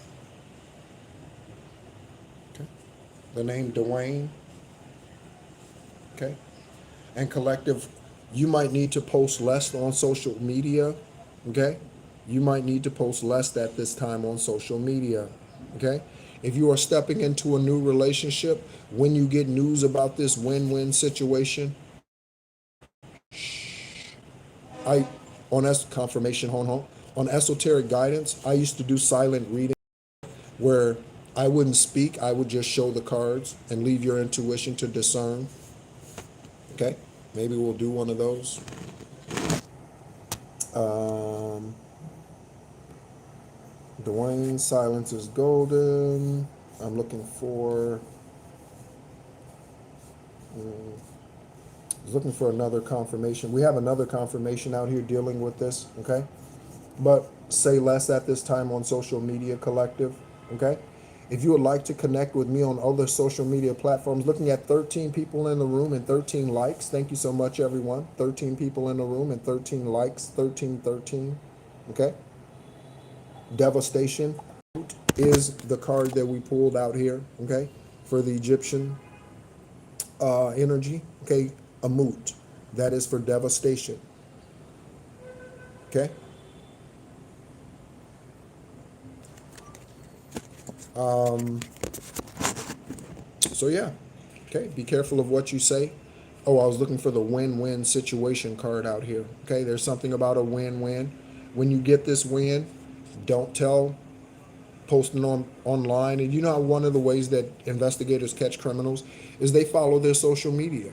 Okay? The name Dwayne. Okay? And collective, you might need to post less on social media. Okay? You might need to post less at this time on social media. Okay? If you are stepping into a new relationship, when you get news about this win-win situation, confirmation on esoteric guidance, I used to do silent reading where I wouldn't speak, I would just show the cards and leave your intuition to discern. Okay? Maybe we'll do one of those. Dwayne, silence is golden. I'm looking for another confirmation. We have another confirmation out here dealing with this, okay? But say less at this time on social media, collective, okay? If you would like to connect with me on other social media platforms, looking at 13 people in the room and 13 likes. Thank you so much, everyone. 13 people in the room and 13 likes, 13, okay? Devastation is the card that we pulled out here, okay, for the Egyptian energy, okay, Amut. That is for devastation, okay. So yeah, okay, be careful of what you say. Oh, I was looking for the win-win situation card out here, okay. There's something about a win-win. When you get this win, don't tell, posting online. And you know how one of the ways that investigators catch criminals is they follow their social media,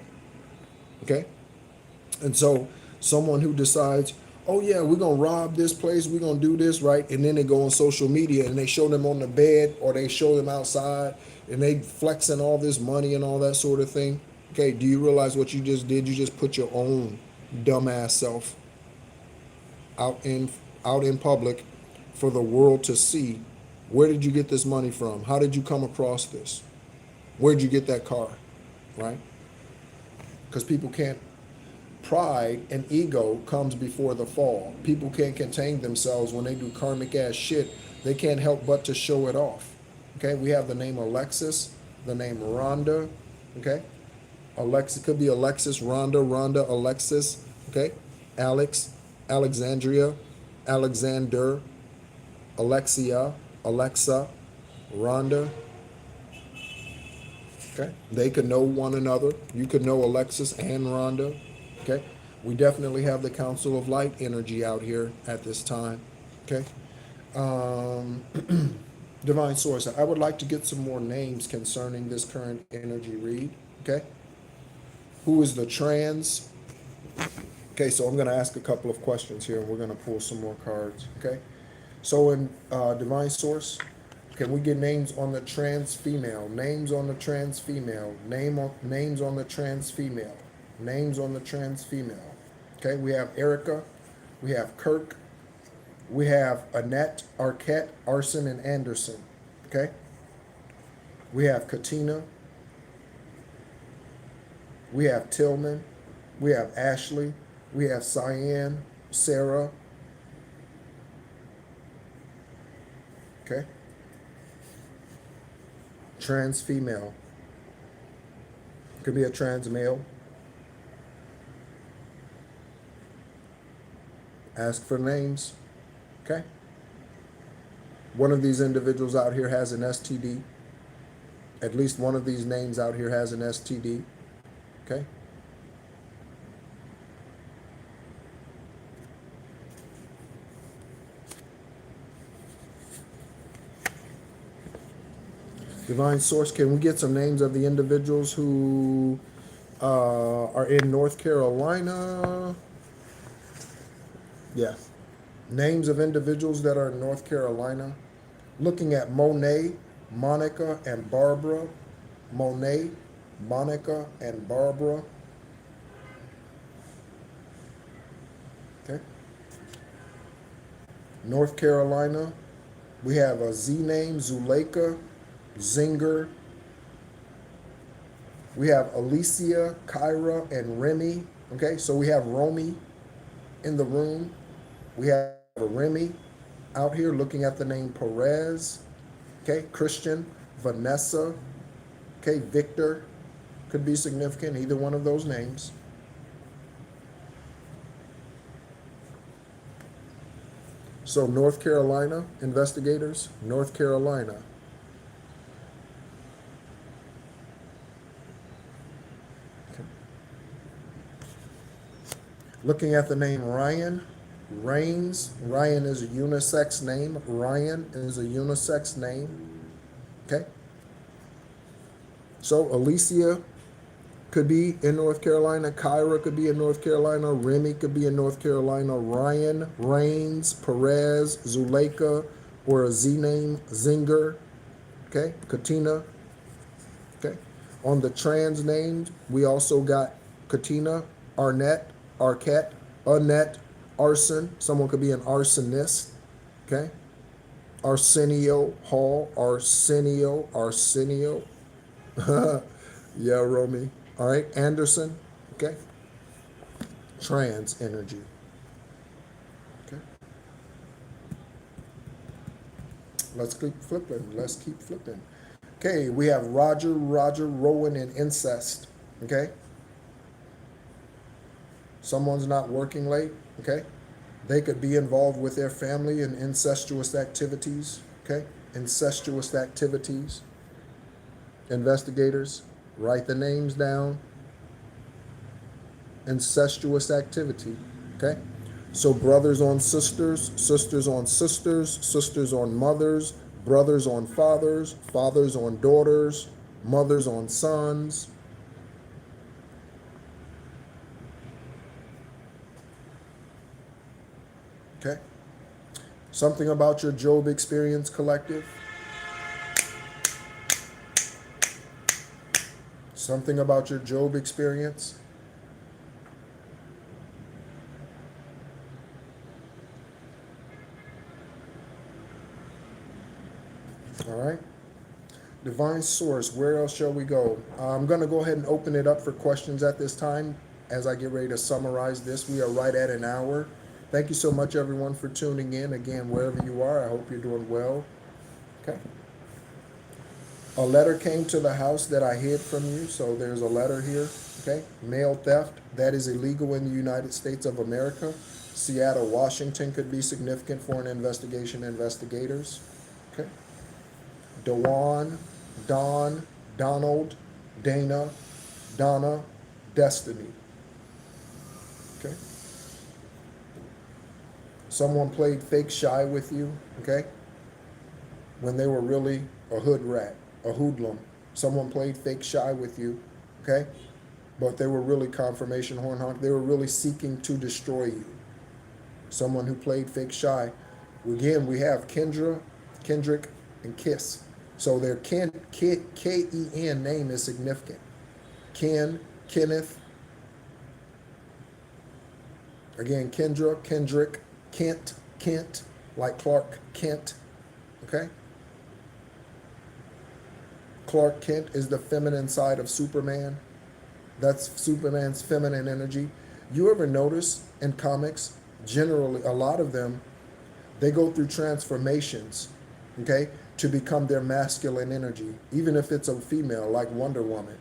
okay? And so someone who decides, oh yeah, we're going to rob this place, we're going to do this, right? And then they go on social media and they show them on the bed or they show them outside and they flexing all this money and all that sort of thing. Okay, do you realize what you just did? You just put your own dumbass self out in public for the world to see. Where did you get this money from? How did you come across this? Where did you get that car? Right? Because people can't, pride and ego comes before the fall. People can't contain themselves when they do karmic ass shit. They can't help but to show it off. Okay, we have the name Alexis, the name Rhonda. Okay, Alexa could be Alexis, Rhonda, Alexis. Okay, Alex, Alexandria, Alexander, Alexia, Alexa, Rhonda. Okay, they could know one another. You could know Alexis and Rhonda. Okay, we definitely have the Council of Light energy out here at this time. Okay, Divine Source, I would like to get some more names concerning this current energy read. Okay, who is the trans? Okay, so I'm going to ask a couple of questions here and we're going to pull some more cards. Okay, so in Divine Source, can we get names on the trans female? Names on the trans female. Names on the trans female. Names on the trans female. Okay, we have Erica, we have Kirk, we have Annette, Arquette, Arson, and Anderson. Okay, we have Katina, we have Tillman, We have Ashley. We have Cyan, Sarah. Okay. Trans female. Could be a trans male. Ask for names. Okay. One of these individuals out here has an STD. At least one of these names out here has an STD. Okay. Divine Source, can we get some names of the individuals who are in North Carolina? Yeah. Names of individuals that are in North Carolina. Looking at Monet, Monica, and Barbara. Monet, Monica, and Barbara. Okay. North Carolina, we have a Z name, Zuleika, Zinger. We have Alicia, Kyra, and Remy. Okay, so we have Romy in the room. We have a Remy out here looking at the name Perez. Okay, Christian, Vanessa. Okay, Victor could be significant, either one of those names. So North Carolina, investigators, North Carolina. Okay. Looking at the name Ryan, Rains. Ryan is a unisex name. Ryan is a unisex name. Okay. So Alicia could be in North Carolina. Kyra could be in North Carolina. Remy could be in North Carolina. Ryan, Rains, Perez, Zuleika, or a Z name, Zinger. Okay. Katina. Okay. On the trans names, we also got Katina, Arnett, Arquette, Annette, Arson. Someone could be an arsonist. Okay. Arsenio Hall, Arsenio. Yeah, Romy. All right, Anderson. Okay. Trans energy. Okay. Let's keep flipping. Okay, we have Roger, Rowan, and incest. Okay. Someone's not working late. Okay. They could be involved with their family in incestuous activities. Okay. Incestuous activities. Investigators, write the names down. Incestuous activity. Okay. So brothers on sisters, sisters on sisters, sisters on mothers, brothers on fathers, fathers on daughters, mothers on sons. Okay. Something about your Job experience, collective. Something about your Job experience. All right. Divine Source, where else shall we go? I'm going to go ahead and open it up for questions at this time as I get ready to summarize this. We are right at an hour. Thank you so much, everyone, for tuning in. Again, wherever you are, I hope you're doing well. Okay. A letter came to the house that I hid from you. So there's a letter here. Okay. Mail theft. That is illegal in the United States of America. Seattle, Washington could be significant for an investigation. Investigators. Okay. Dewan, Don, Donald, Dana, Donna, Destiny. Okay. Someone played fake shy with you, okay? When they were really a hood rat, a hoodlum. Someone played fake shy with you, okay? But they were really confirmation horn honk. They were really seeking to destroy you. Someone who played fake shy. Again, we have Kendra, Kendrick, and Kiss. So their K-E-N name is significant. Ken, Kenneth. Again, Kendra, Kendrick, Kent, Kent, like Clark Kent. Okay? Clark Kent is the feminine side of Superman. That's Superman's feminine energy. You ever notice in comics, generally, a lot of them, they go through transformations, okay, to become their masculine energy. Even if it's a female, like Wonder Woman,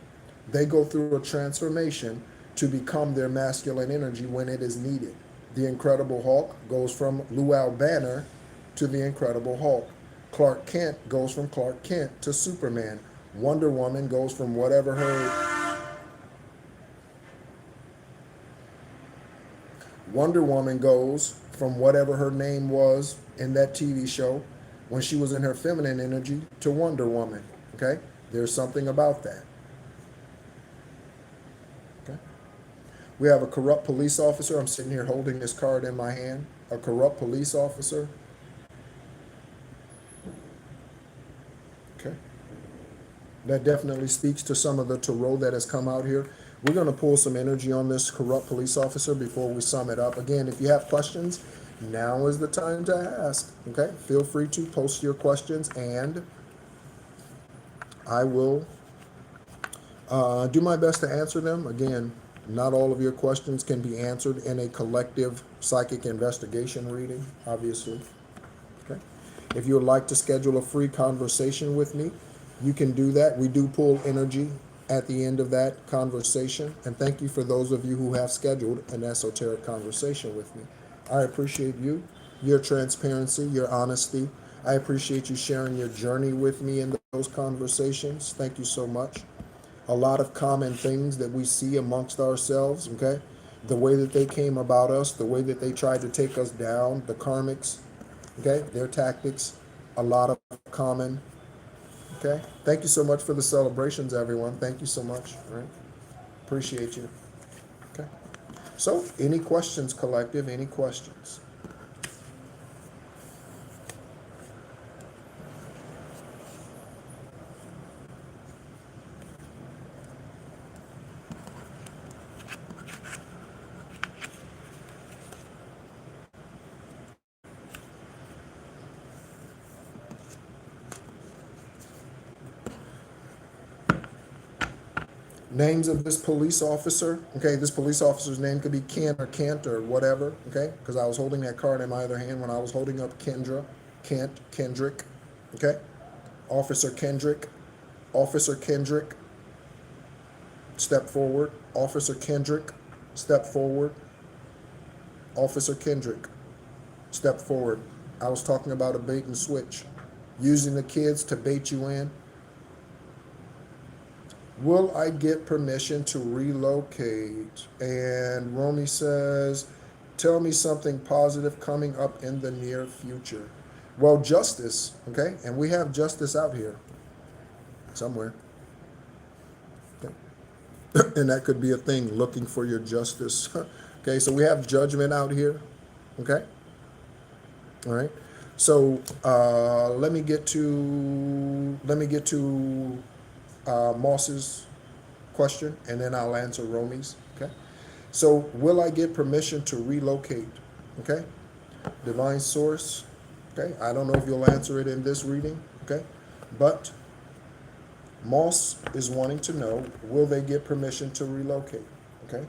they go through a transformation to become their masculine energy when it is needed. The Incredible Hulk goes from Luau Banner to the Incredible Hulk. Clark Kent goes from Clark Kent to Superman. Wonder Woman goes from whatever her Wonder Woman goes from whatever her name was in that TV show when she was in her feminine energy to Wonder Woman. Okay? There's something about that. Okay? We have a corrupt police officer. I'm sitting here holding this card in my hand. A corrupt police officer. Okay? That definitely speaks to some of the tarot that has come out here. We're going to pull some energy on this corrupt police officer before we sum it up. Again, if you have questions, now is the time to ask. Okay? Feel free to post your questions, and I will do my best to answer them. Again, not all of your questions can be answered in a collective psychic investigation reading, obviously. Okay? If you would like to schedule a free conversation with me, you can do that. We do pull energy at the end of that conversation. And thank you for those of you who have scheduled an esoteric conversation with me. I appreciate you, your transparency, your honesty. I appreciate you sharing your journey with me in those conversations. Thank you so much. A lot of common things that we see amongst ourselves, okay? The way that they came about us, the way that they tried to take us down, the karmics, okay? Their tactics, a lot of common. Okay. Thank you so much for the celebrations, everyone. Thank you so much. All right. Appreciate you. Okay. So, any questions, collective? Any questions? Names of this police officer. Okay, this police officer's name could be Kent or whatever. Okay, because I was holding that card in my other hand when I was holding up Kendrick. Okay, Officer Kendrick. Officer Kendrick. Step forward. Officer Kendrick. Step forward. Officer Kendrick. Step forward. I was talking about a bait and switch. Using the kids to bait you in. Will I get permission to relocate? And Romy says, tell me something positive coming up in the near future. Well, justice, okay? And we have justice out here somewhere. Okay. And that could be a thing, looking for your justice. Okay, so we have judgment out here. Okay? All right. So let me get to Moss's question, and then I'll answer Romy's. Okay. So will I get permission to relocate? Okay. Divine source. Okay. I don't know if you'll answer it in this reading. Okay. But Moss is wanting to know, will they get permission to relocate? Okay.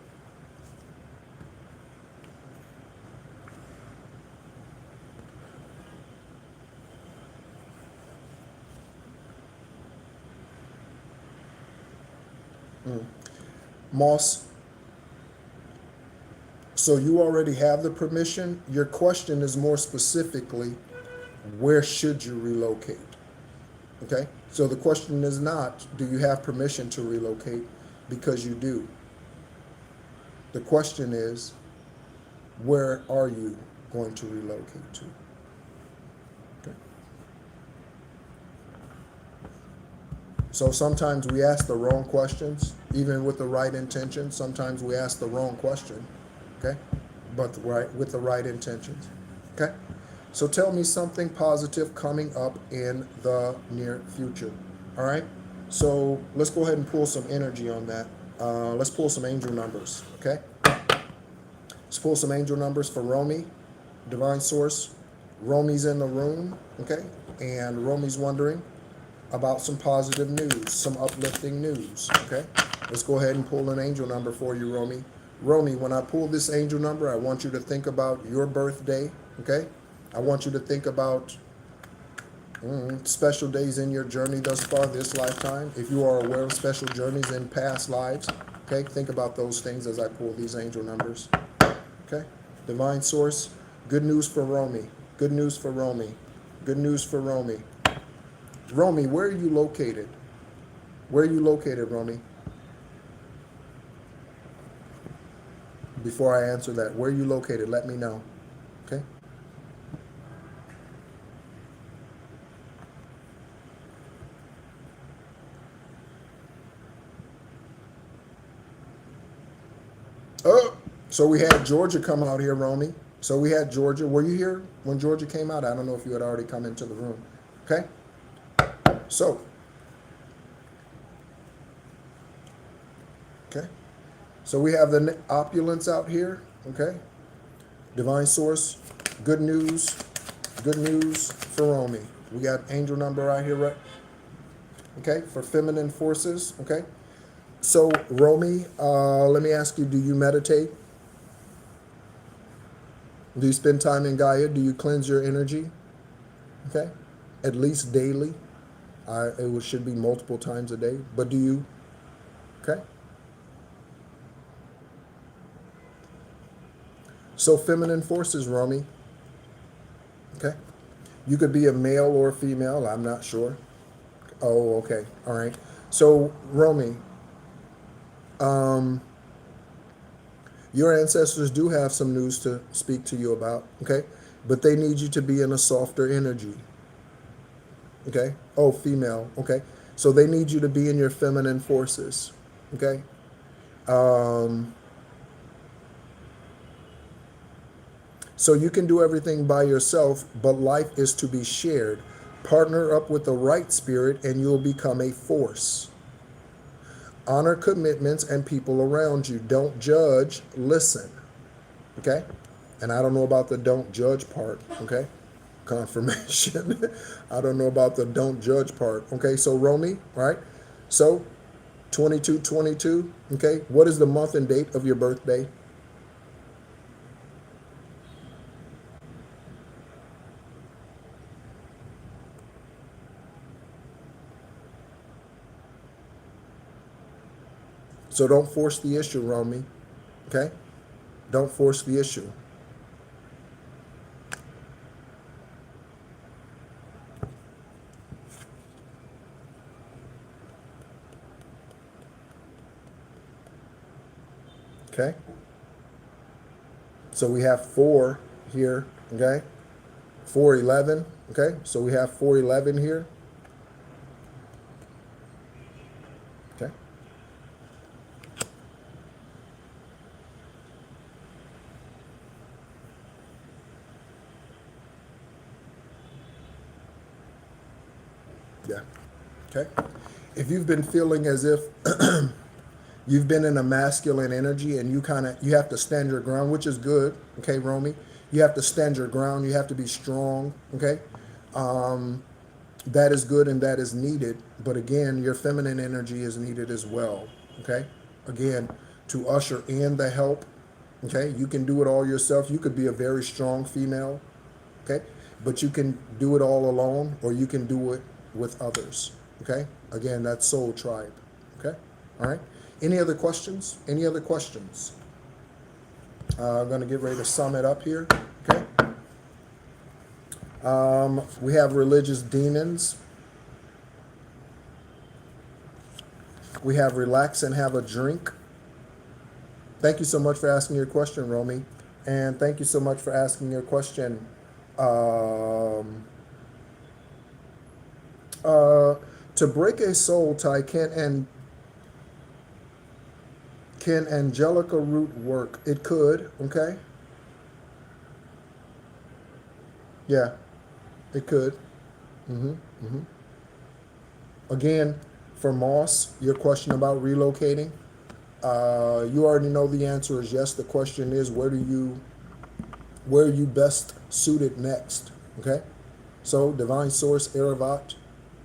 Moss, so you already have the permission. Your question is more specifically, where should you relocate? Okay, so the question is not, do you have permission to relocate? Because you do. The question is, where are you going to relocate to? Okay. So sometimes we ask the wrong questions, even with the right intention. Sometimes we ask the wrong question, okay? But with the right intentions, okay? So tell me something positive coming up in the near future, all right? So let's go ahead and pull some energy on that. Let's pull some angel numbers, okay? Let's pull some angel numbers for Romy, divine source. Romy's in the room, okay? And Romy's wondering about some positive news, some uplifting news, okay? Let's go ahead and pull an angel number for you, Romy. Romy, when I pull this angel number, I want you to think about your birthday, okay? I want you to think about special days in your journey thus far, this lifetime. If you are aware of special journeys in past lives, okay, think about those things as I pull these angel numbers, okay? Divine Source, good news for Romy. Good news for Romy. Good news for Romy. Romy, where are you located? Where are you located, Romy? Before I answer that, where are you located? Let me know, okay? Oh, so we had Georgia come out here, Romy. So we had Georgia. Were you here when Georgia came out? I don't know if you had already come into the room. Okay? So, okay. So we have the opulence out here. Okay? Divine Source. Good news. Good news for Romy. We got angel number right here, right? Okay? For feminine forces. Okay? So, Romy, let me ask you, do you meditate? Do you spend time in Gaia? Do you cleanse your energy? Okay? At least daily. It should be multiple times a day. But do you? Okay? So, feminine forces, Romy. Okay? You could be a male or a female. I'm not sure. Oh, okay. All right. So, Romy, your ancestors do have some news to speak to you about, okay? But they need you to be in a softer energy, okay? Oh, female, okay? So they need you to be in your feminine forces, okay? So you can do everything by yourself, but life is to be shared. Partner up with the right spirit and you'll become a force. Honor commitments and people around you. Don't judge, listen. Okay? And I don't know about the don't judge part. Okay? Confirmation. I don't know about the don't judge part. Okay? So, Romy, right? So, 2222. Okay? What is the month and date of your birthday? So don't force the issue, Romy. Okay? Don't force the issue. Okay? So we have 4 here, okay? 411, okay? So we have 411 here. Okay? Yeah. Okay. If you've been feeling as if you've been in a masculine energy and you have to stand your ground, which is good, okay, Romy? You have to stand your ground. You have to be strong, okay? That is good and that is needed. But again, your feminine energy is needed as well, okay? Again, to usher in the help, okay? You can do it all yourself. You could be a very strong female, okay? But you can do it all alone or you can do it with others, okay? Again, that's soul tribe, okay? All right? Any other questions? Any other questions? I'm going to get ready to sum it up here, okay? We have religious demons. We have relax and have a drink. Thank you so much for asking your question, Romy. And thank you so much for asking your question. To break a soul tie, can Angelica root work? It could, okay? Yeah, it could. Again, for Moss, your question about relocating, you already know the answer is yes. The question is where are you best suited next? Okay? So, Divine Source, Aravat,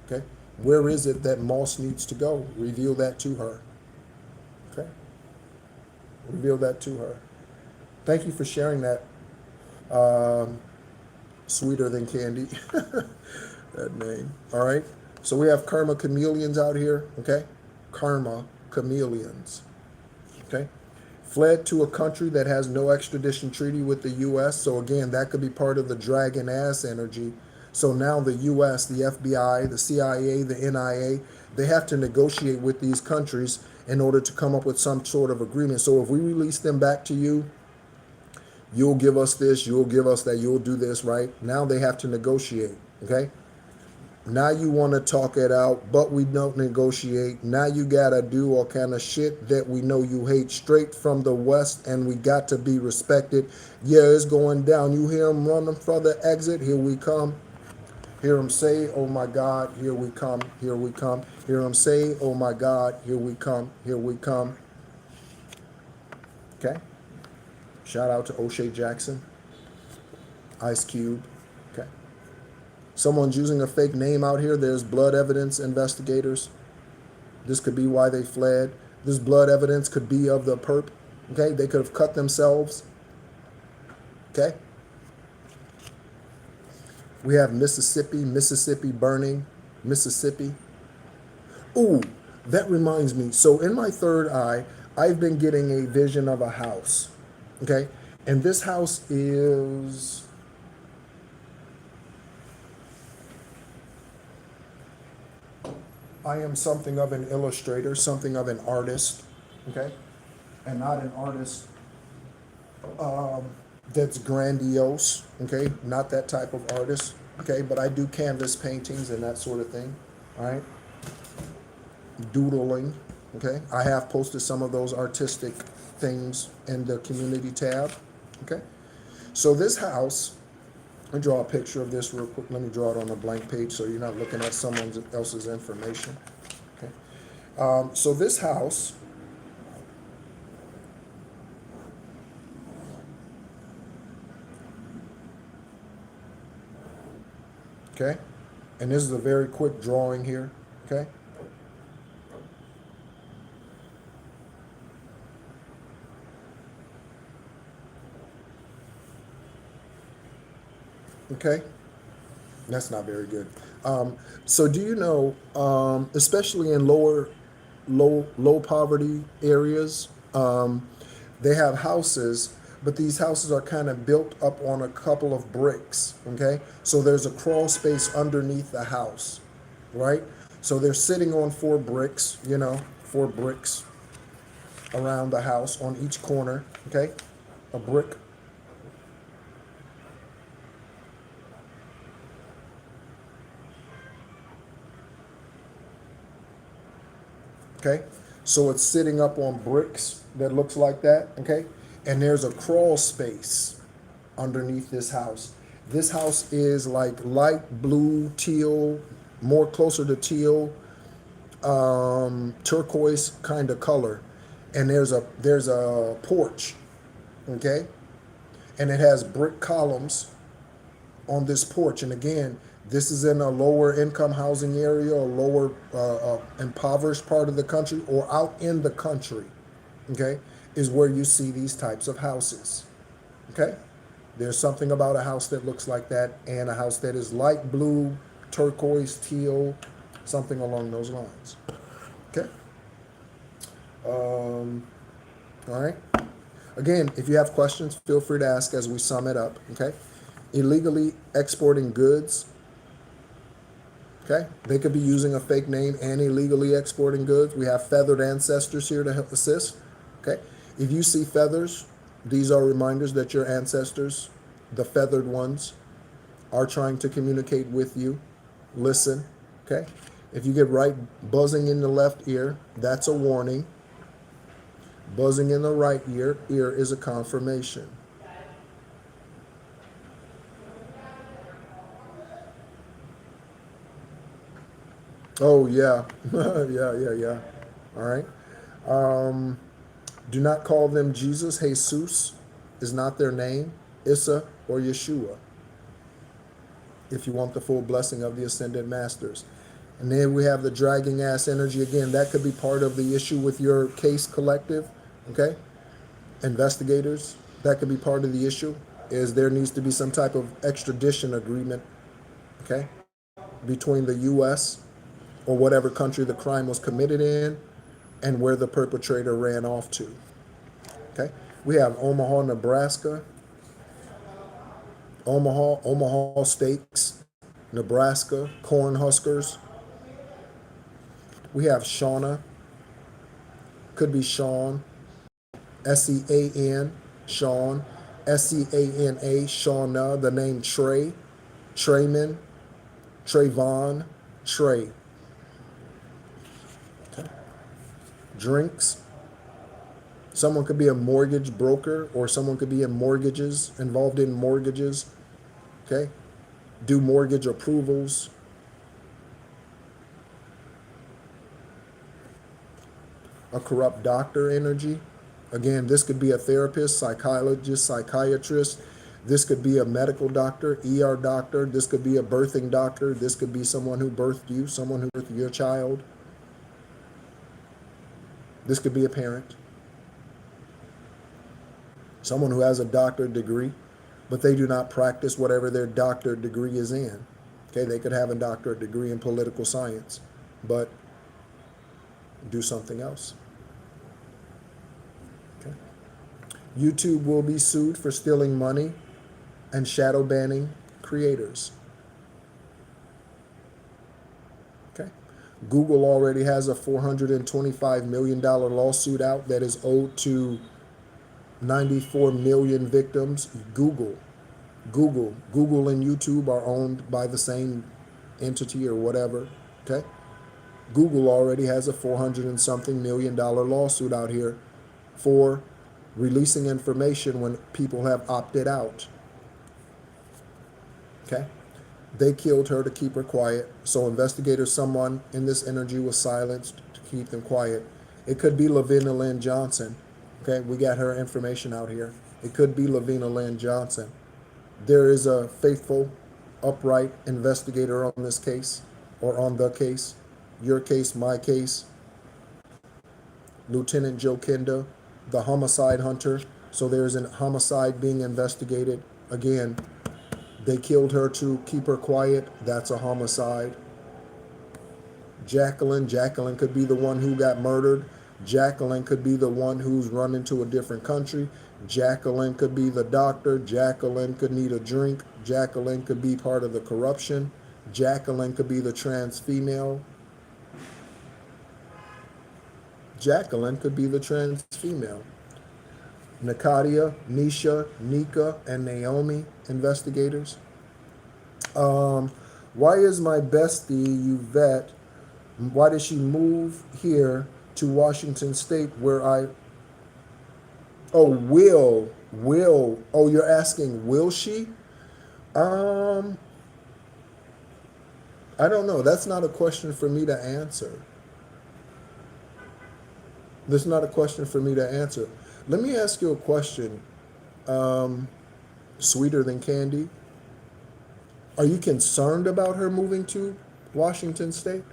okay? Where is it that Moss needs to go? Reveal that to her. Reveal that to her. Thank you for sharing that. Sweeter than candy. That name. All right. So we have karma chameleons out here. Okay. Karma chameleons. Okay. Fled to a country that has no extradition treaty with the U.S. So again, that could be part of the dragon ass energy. So now the U.S., the FBI, the CIA, the NIA, they have to negotiate with these countries in order to come up with some sort of agreement. So if we release them back to you, you'll give us this, you'll give us that, you'll do this, right? Now they have to negotiate, okay? Now you want to talk it out, but we don't negotiate. Now you got to do all kind of shit that we know you hate straight from the West, and we got to be respected. Yeah, it's going down. You hear them running for the exit. Here we come. Hear them say, oh my God, here we come, here we come. Hear them say, oh my God, here we come, here we come. Okay? Shout out to O'Shea Jackson, Ice Cube. Okay. Someone's using a fake name out here. There's blood evidence investigators. This could be why they fled. This blood evidence could be of the perp. Okay. They could have cut themselves. Okay. We have Mississippi burning, Mississippi. Ooh, that reminds me. So in my third eye, I've been getting a vision of a house. Okay. And this house is, I am something of an illustrator, something of an artist. Okay. And not an artist that's grandiose, okay? Not that type of artist, okay? But I do canvas paintings and that sort of thing, all right? Doodling, okay? I have posted some of those artistic things in the community tab, okay? So this house, let me draw a picture of this real quick. Let me draw it on a blank page so you're not looking at someone else's information, okay? So this house, okay, and this is a very quick drawing here, okay? Okay, that's not very good. So do you know, especially in low poverty areas, they have houses, but these houses are kind of built up on a couple of bricks, okay? So there's a crawl space underneath the house, right? So they're sitting on 4 bricks, you know, 4 bricks around the house on each corner, okay? A brick. Okay, so it's sitting up on bricks that looks like that, okay? And there's a crawl space underneath this house. This house is like light blue, teal, more closer to teal, turquoise kind of color. And there's a porch, okay? And it has brick columns on this porch. And again, this is in a lower income housing area, or lower impoverished part of the country, or out in the country, okay, is where you see these types of houses, okay? There's something about a house that looks like that, and a house that is light blue, turquoise, teal, something along those lines, okay? All right. Again, if you have questions, feel free to ask as we sum it up, okay? Illegally exporting goods. Okay, they could be using a fake name and illegally exporting goods. We have feathered ancestors here to help assist. Okay, if you see feathers, these are reminders that your ancestors, the feathered ones, are trying to communicate with you. Listen, okay? If you get right buzzing in the left ear, that's a warning. Buzzing in the right ear is a confirmation. Oh, yeah. yeah. All right. Do not call them Jesus. Jesus is not their name. Issa or Yeshua, if you want the full blessing of the Ascended Masters. And then we have the dragging ass energy again. That could be part of the issue with your case collective. Okay. investigators, that could be part of the issue, is there needs to be some type of extradition agreement, okay, between the U.S. or whatever country the crime was committed in and where the perpetrator ran off to, okay? We have Omaha, Nebraska, Omaha Steaks, Nebraska, Cornhuskers. We have Shauna, could be Sean, S-E-A-N, Sean, S-E-A-N-A, Shauna, the name Trey, Trayman, Trayvon, Trey. Okay. Drinks. Someone could be a mortgage broker, or someone could be in mortgages, involved in mortgages, okay? Do mortgage approvals. A corrupt doctor energy. Again, this could be a therapist, psychologist, psychiatrist. This could be a medical doctor, ER doctor. This could be a birthing doctor. This could be someone who birthed you, someone who birthed your child. This could be a parent. Someone who has a doctorate degree, but they do not practice whatever their doctorate degree is in. Okay, they could have a doctorate degree in political science, but do something else. Okay. YouTube will be sued for stealing money and shadow banning creators. Okay. Google already has a $425 million lawsuit out that is owed to 94 million victims. Google and YouTube are owned by the same entity or whatever. Okay. Google already has a 400 and something million dollar lawsuit out here for releasing information when people have opted out. Okay. They killed her to keep her quiet. So investigators, someone in this energy was silenced to keep them quiet. It could be Lavina Lynn Johnson. Okay, we got her information out here. It could be Lavina Lynn Johnson. There is a faithful, upright investigator on this case, or on the case. Your case, my case. Lieutenant Joe Kenda, the homicide hunter. So there's a homicide being investigated. Again, they killed her to keep her quiet. That's a homicide. Jacqueline could be the one who got murdered. Jacqueline could be the one who's run into a different country. Jacqueline could be the doctor. Jacqueline could need a drink. Jacqueline could be part of the corruption. Jacqueline could be the trans female. Jacqueline could be the trans female. Nakadia, Nisha, Nika, and Naomi investigators. Why is my bestie Yvette, why did she move here to Washington State where will, oh, you're asking, will she? I don't know. That's not a question for me to answer. That's not a question for me to answer. Let me ask you a question, sweeter than candy. Are you concerned about her moving to Washington State?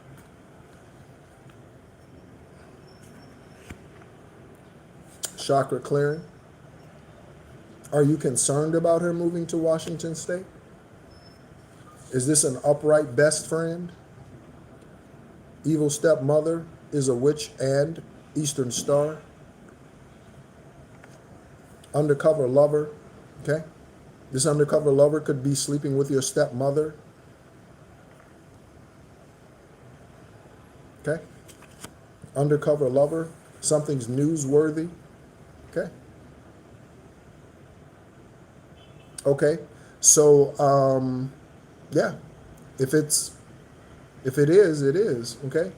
Chakra clearing. Are you concerned about her moving to Washington State? Is this an upright best friend? Evil stepmother is a witch and Eastern Star. Undercover lover, okay? This undercover lover could be sleeping with your stepmother. Okay? Undercover lover, something's newsworthy. Okay? Okay, so, yeah, if it is, it is, okay?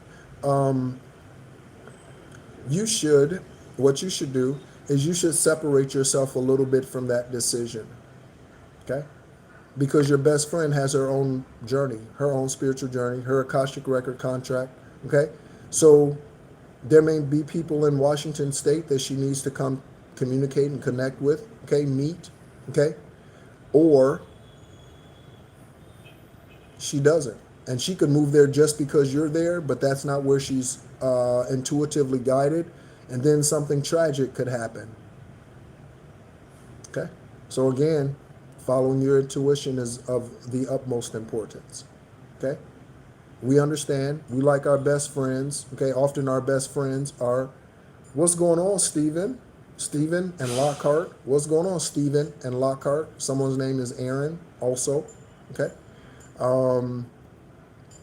What you should do is you should separate yourself a little bit from that decision, okay? Because your best friend has her own journey, her own spiritual journey, her Akashic record contract, okay? So there may be people in Washington State that she needs to come communicate and connect with, okay, meet, okay? Or she doesn't. And she could move there just because you're there, but that's not where she's intuitively guided. And then something tragic could happen. So again, following your intuition is of the utmost importance. Okay? We understand. We like our best friends. Okay? Often our best friends are, what's going on, Stephen? Stephen and Lockhart. What's going on, Stephen and Lockhart? Someone's name is Aaron also. Okay?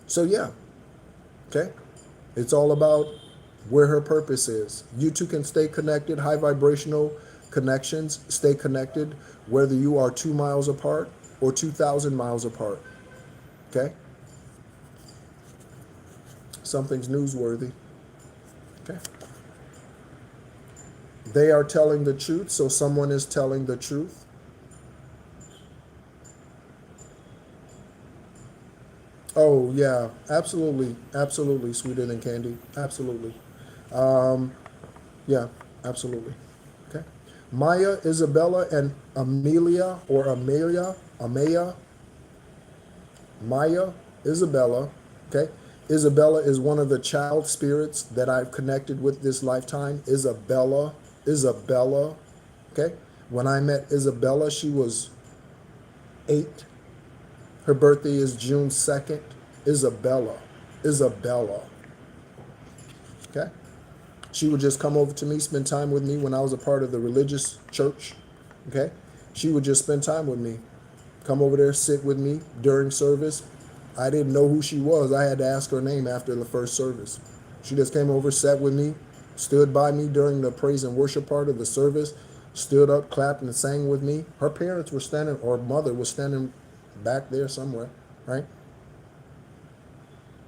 So yeah. Okay? It's all about where her purpose is. You two can stay connected, high vibrational connections, stay connected, whether you are 2 miles apart or 2,000 miles apart. Okay? Something's newsworthy. Okay? They are telling the truth, so someone is telling the truth. Oh, yeah, absolutely. Absolutely, sweeter than candy. Absolutely. Um, yeah, absolutely. Okay. Maya, Isabella, and Amelia, or Amaya, Maya, Isabella. Okay. Isabella is one of the child spirits that I've connected with this lifetime. Isabella. Okay. When I met Isabella, she was 8. Her birthday is June 2nd. Isabella. Okay. She would just come over to me, spend time with me when I was a part of the religious church. Okay. She would just spend time with me, come over there, sit with me during service. I didn't know who she was. I had to ask her name after the first service. She just came over, sat with me, stood by me during the praise and worship part of the service, stood up, clapped, and sang with me. Her parents were standing, or mother was standing back there somewhere, right?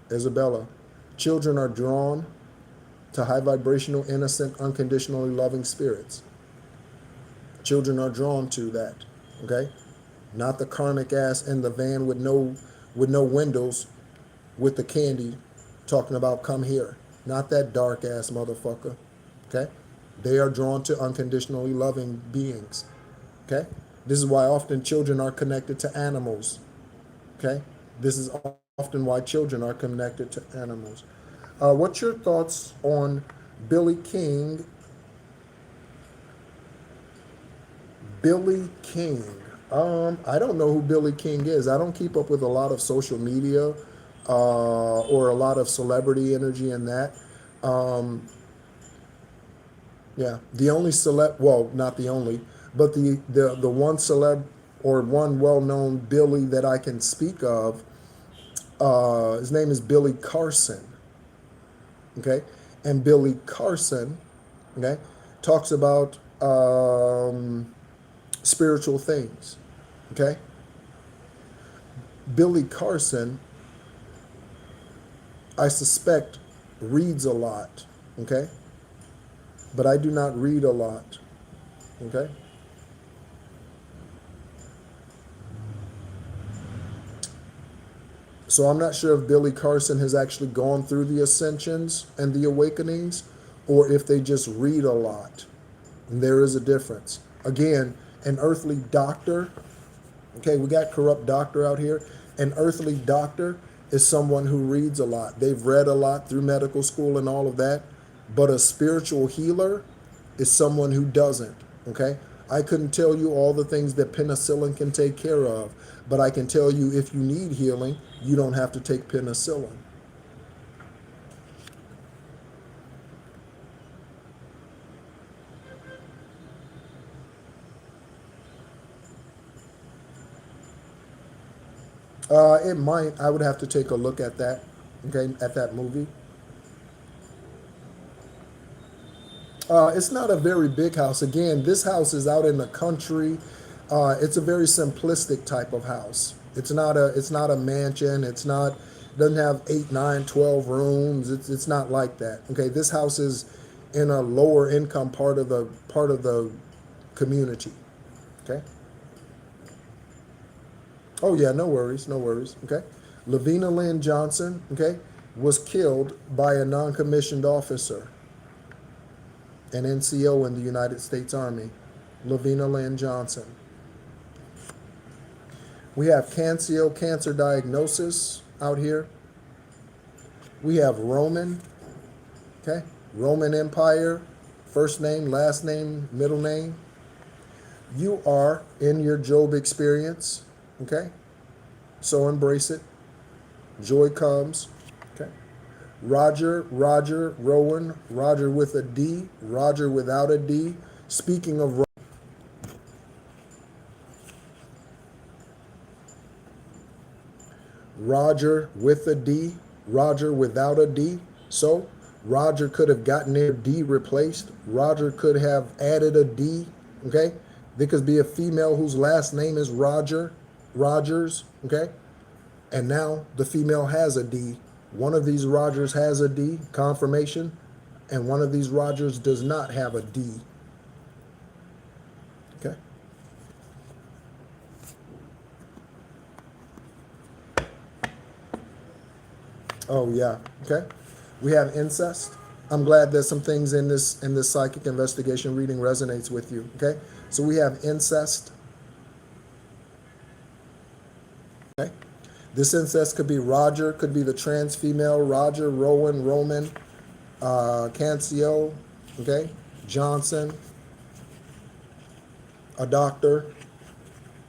Isabella. Children are drawn to high vibrational, innocent, unconditionally loving spirits. Children are drawn to that, okay? Not the karmic ass in the van with no windows with the candy talking about come here. Not that dark ass motherfucker, okay? They are drawn to unconditionally loving beings, okay? This is why often children are connected to animals, okay? This is often why children are connected to animals. What's your thoughts on Billy King? Billy King. I don't know who Billy King is. I don't keep up with a lot of social media or a lot of celebrity energy in that. Yeah, the only celeb, well, not the only, but the one celeb or one well-known Billy that I can speak of, his name is Billy Carson. Okay, and Billy Carson, okay, talks about spiritual things. Okay, Billy Carson, I suspect, reads a lot. Okay, but I do not read a lot. Okay. So I'm not sure if Billy Carson has actually gone through the ascensions and the awakenings, or if they just read a lot. And there is a difference. Again, an earthly doctor, okay, we got corrupt doctor out here. An earthly doctor is someone who reads a lot. They've read a lot through medical school and all of that. But a spiritual healer is someone who doesn't, okay? I couldn't tell you all the things that penicillin can take care of, but I can tell you if you need healing, you don't have to take penicillin. It might. I would have to take a look at that, okay, at that movie. It's not a very big house. Again, this house is out in the country. It's a very simplistic type of house. It's not a mansion. Doesn't have 8, 9, 12 rooms. It's not like that. Okay, this house is in a lower income part of the community. Okay. Oh yeah, no worries, no worries. Okay. Lavina Lynn Johnson, okay, was killed by a non-commissioned officer, an NCO in the United States Army. Lavina Lynn Johnson. We have cancer diagnosis out here. We have Roman, okay, Roman Empire, first name, last name, middle name. You are in your Job experience, okay? So embrace it. Joy comes, okay? Roger, Roger, Rowan, Roger with a D, Roger without a D. Speaking of Roger with a D, Roger without a D. So Roger could have gotten their D replaced. Roger could have added a D, okay? There could be a female whose last name is Rogers, okay? And now the female has a D. One of these Rogers has a D, confirmation, and one of these Rogers does not have a D, okay? Oh yeah, okay. We have incest. I'm glad there's some things in this psychic investigation reading resonates with you, okay? So we have incest, okay? This incest could be Roger, could be the trans female, Roger, Rowan, Roman, Cancio, okay? Johnson, a doctor,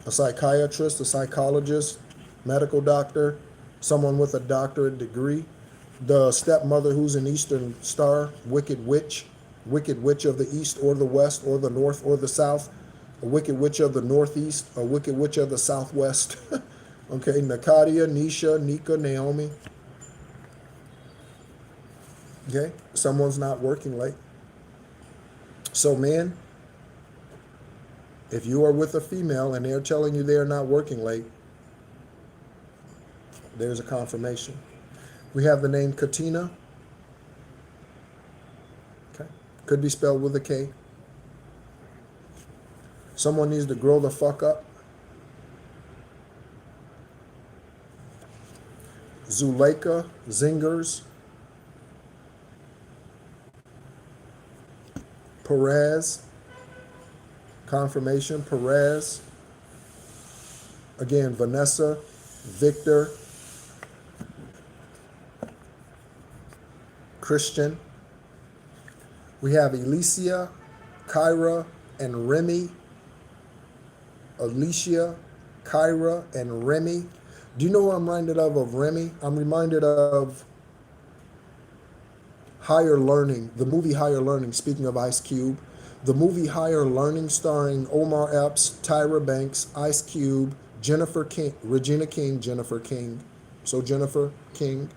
a psychiatrist, a psychologist, medical doctor, someone with a doctorate degree, the stepmother who's an Eastern star, wicked witch of the East or the West or the North or the South, a wicked witch of the Northeast, a wicked witch of the Southwest. Okay, Nakadia, Nisha, Nika, Naomi. Okay, someone's not working late. So men, if you are with a female and they're telling you they're not working late, there's a confirmation. We have the name Katina. Okay, could be spelled with a K. Someone needs to grow the fuck up. Zuleika, Zingers, Perez, confirmation, Perez. Again, Vanessa, Victor, Christian. We have Alicia, Kyra, and Remy. Alicia, Kyra, and Remy. Do you know what I'm reminded of Remy? I'm reminded of Higher Learning, the movie Higher Learning, speaking of Ice Cube. The movie Higher Learning starring Omar Epps, Tyra Banks, Ice Cube, Jennifer King, Regina King, Jennifer King. So Jennifer King.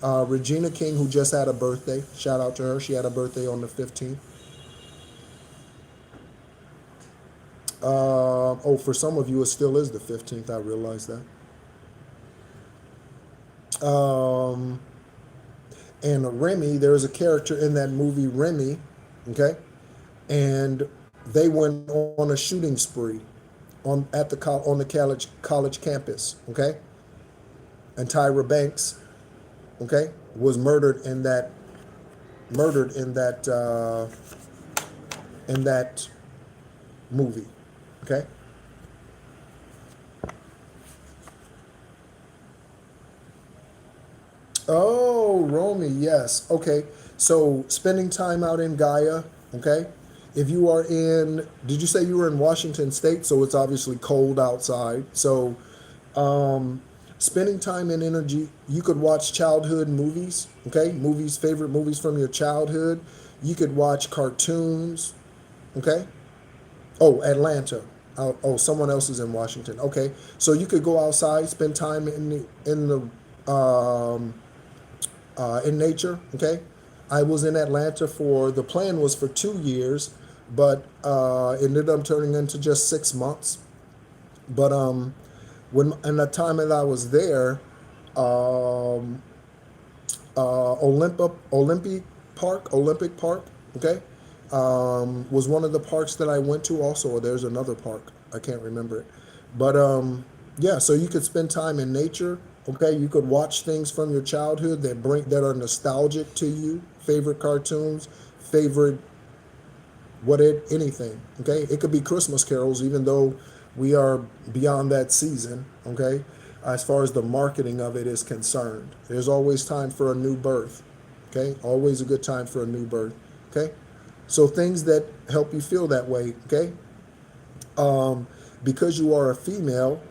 Regina King, who just had a birthday. Shout out to her. She had a birthday on the 15th. Oh, for some of you, it still is the 15th. I realize that. And Remy, there's a character in that movie, Remy, okay? And they went on a shooting spree on the college campus, okay? And Tyra Banks, okay, was murdered in that movie, okay? Oh, Romy, yes. Okay. So spending time out in Gaia, okay? If you are in, did you say you were in Washington State? So it's obviously cold outside. So spending time in energy, you could watch childhood movies, okay? Movies, favorite movies from your childhood. You could watch cartoons, okay? Oh, Atlanta. Oh, someone else is in Washington. Okay. So you could go outside, spend time in nature, okay? I was in Atlanta the plan was for 2 years, but it ended up turning into just 6 months. But in the time that I was there, Olympic Park, okay, was one of the parks that I went to also, or there's another park, I can't remember it. But yeah, so you could spend time in nature. Okay, you could watch things from your childhood that are nostalgic to you, favorite cartoons, favorite anything. Okay, it could be Christmas carols, even though we are beyond that season. Okay, as far as the marketing of it is concerned, there's always time for a new birth. Okay, always a good time for a new birth. Okay, so things that help you feel that way. Okay, Because you are a female,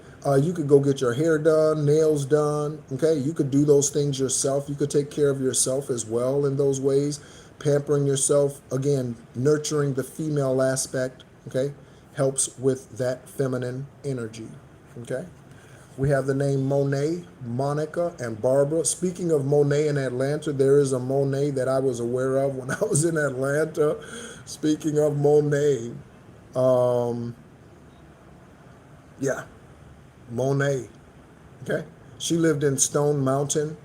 you could go get your hair done, nails done. Okay, you could do those things yourself. You could take care of yourself as well in those ways, pampering yourself. Again, nurturing the female aspect. Okay, helps with that feminine energy. Okay. We have the name Monet, Monica, and Barbara. Speaking of Monet in Atlanta, there is a Monet that I was aware of when I was in Atlanta. Speaking of Monet, um, yeah, Monet. Okay. She lived in Stone Mountain,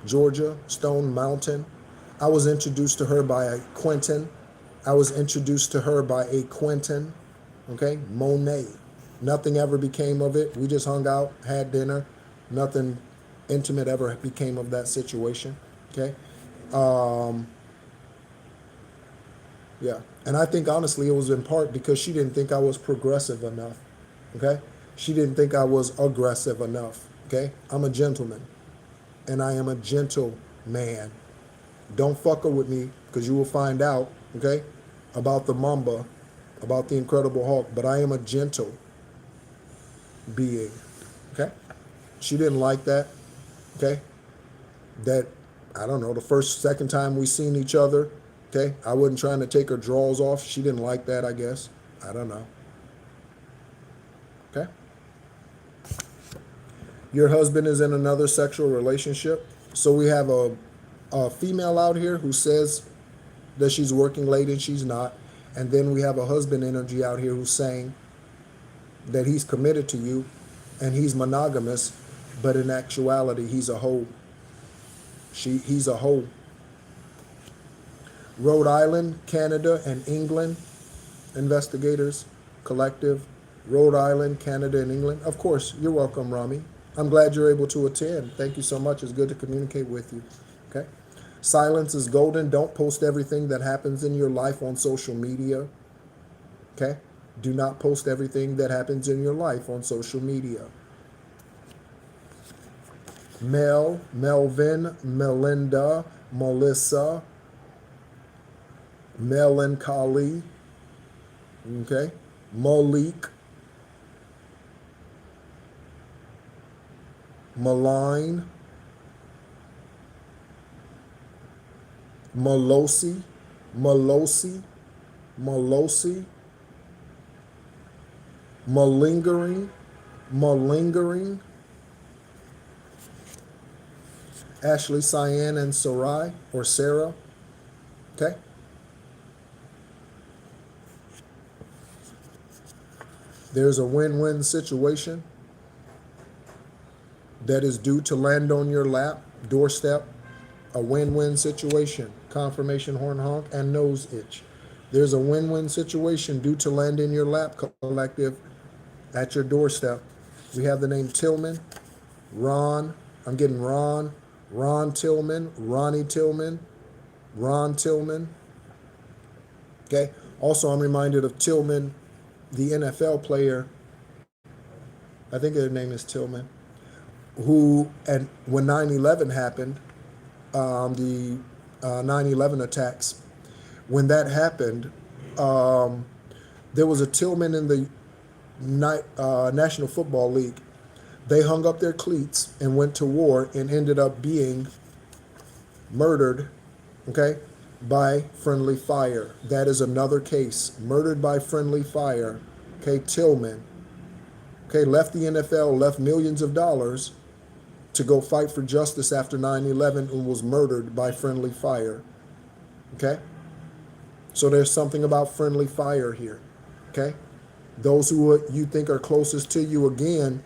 Georgia, Stone Mountain. I was introduced to her by a Quentin. I was introduced to her by a Quentin. Okay, Monet. Nothing ever became of it. We just hung out, had dinner. Nothing intimate ever became of that situation. Okay. Um, yeah. And I think honestly it was in part because she didn't think I was progressive enough. Okay. She didn't think I was aggressive enough. Okay. I'm a gentleman and I am a gentle man. Don't fucker with me because you will find out, okay, about the Mamba, about the Incredible Hulk. But I am a gentle being, okay? She didn't like that, okay? That, I don't know, the first, second time we seen each other, okay? I wasn't trying to take her drawers off. She didn't like that, I guess. I don't know, okay? Your husband is in another sexual relationship. So we have a female out here who says that she's working late and she's not. And then we have a husband energy out here who's saying that he's committed to you and he's monogamous, but in actuality, he's a hoe. He's a hoe. Rhode Island, Canada, and England investigators collective. Rhode Island, Canada, and England. Of course, you're welcome, Rami. I'm glad you're able to attend. Thank you so much. It's good to communicate with you. Okay. Silence is golden. Don't post everything that happens in your life on social media. Okay. Do not post everything that happens in your life on social media. Mel, Melvin, Melinda, Melissa, Melancholy. Okay. Malik, Malign, Malosi, Malosi, Malosi, Malingering, Malingering, Ashley, Cyan, and Sarai, or Sarah, okay? There's a win-win situation that is due to land on your lap, doorstep, a win-win situation, confirmation horn honk, and nose itch. There's a win-win situation due to land in your lap, collective, at your doorstep. We have the name Tillman, Ron, I'm getting Ron Tillman, Ronnie Tillman, Ron Tillman. Okay. Also, I'm reminded of Tillman, the NFL player. I think their name is Tillman, who, and when 9/11 happened, the 9/11 attacks, when that happened, there was a Tillman in the National Football League. They hung up their cleats and went to war and ended up being murdered, okay, by friendly fire. That is another case. Murdered by friendly fire. Okay, Tillman. Okay, left the NFL, left millions of dollars to go fight for justice after 9/11 and was murdered by friendly fire. Okay? So there's something about friendly fire here. Okay? Those who you think are closest to you, again,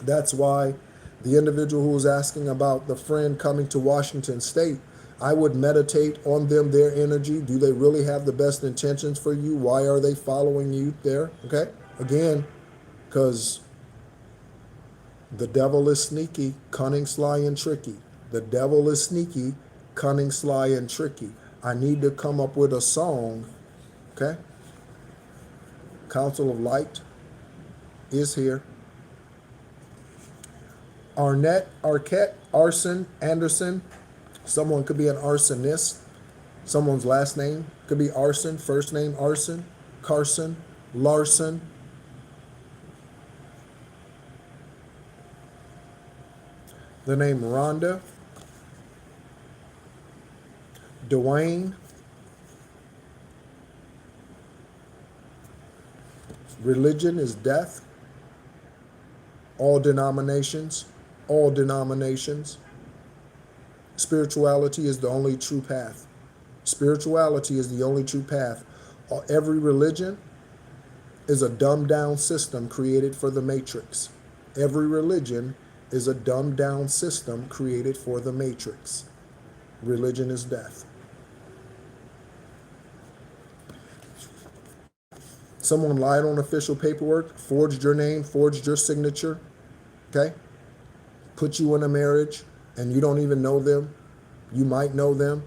that's why the individual who was asking about the friend coming to Washington State, I would meditate on them, their energy. Do they really have the best intentions for you? Why are they following you there? Okay? Again, because the devil is sneaky, cunning, sly, and tricky. The devil is sneaky, cunning, sly, and tricky. I need to come up with a song, okay? Council of Light is here. Arquette, Arson, Anderson. Someone could be an arsonist. Someone's last name could be Arson, first name Arson, Carson, Larson, the name Rhonda, Dwayne, religion is death, all denominations, all denominations. Spirituality is the only true path. Spirituality is the only true path. Every religion is a dumbed down system created for the matrix. Every religion is a dumbed down system created for the matrix. Religion is death. Someone lied on official paperwork, forged your name, forged your signature, okay? Put you in a marriage and you don't even know them. You might know them.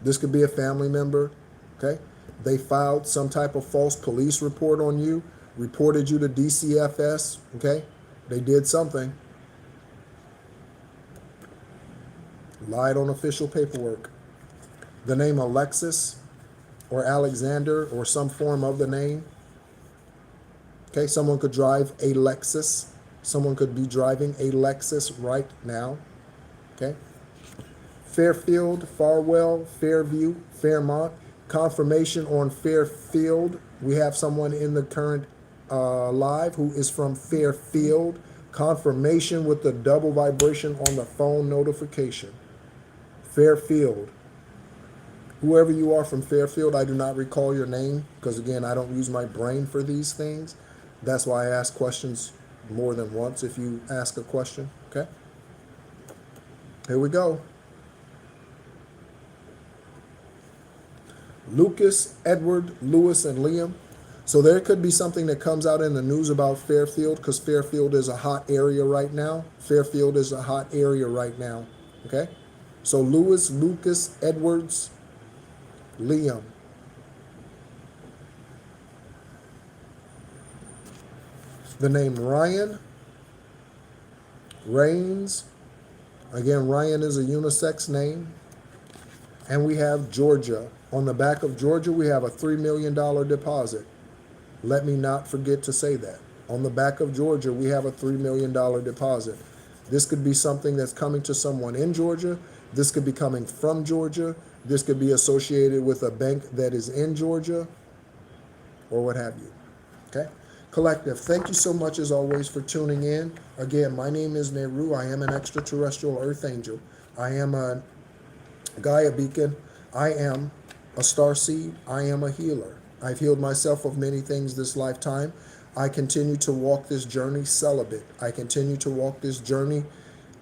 This could be a family member, okay? They filed some type of false police report on you, reported you to DCFS, okay? They did something. Lied on official paperwork. The name Alexis or Alexander or some form of the name. Okay, someone could drive a Lexus. Someone could be driving a Lexus right now. Okay. Fairfield, Farwell, Fairview, Fairmont. Confirmation on Fairfield. We have someone in the current live who is from Fairfield. Confirmation with the double vibration on the phone notification. Fairfield. Whoever you are from Fairfield, I do not recall your name because, again, I don't use my brain for these things. That's why I ask questions more than once if you ask a question, okay? Here we go. Lucas, Edward, Lewis, and Liam. So there could be something that comes out in the news about Fairfield because Fairfield is a hot area right now. Fairfield is a hot area right now, okay? So Lewis, Lucas, Edwards, Liam. The name Ryan, Rains. Again, Ryan is a unisex name. And we have Georgia. On the back of Georgia, we have a $3 million deposit. Let me not forget to say that. On the back of Georgia, we have a $3 million deposit. This could be something that's coming to someone in Georgia. This could be coming from Georgia. This could be associated with a bank that is in Georgia or what have you. Okay? Collective, thank you so much as always for tuning in. Again, my name is NEHRU. I am an extraterrestrial earth angel. I am a Gaia beacon. I am a star seed. I am a healer. I've healed myself of many things this lifetime. I continue to walk this journey celibate. I continue to walk this journey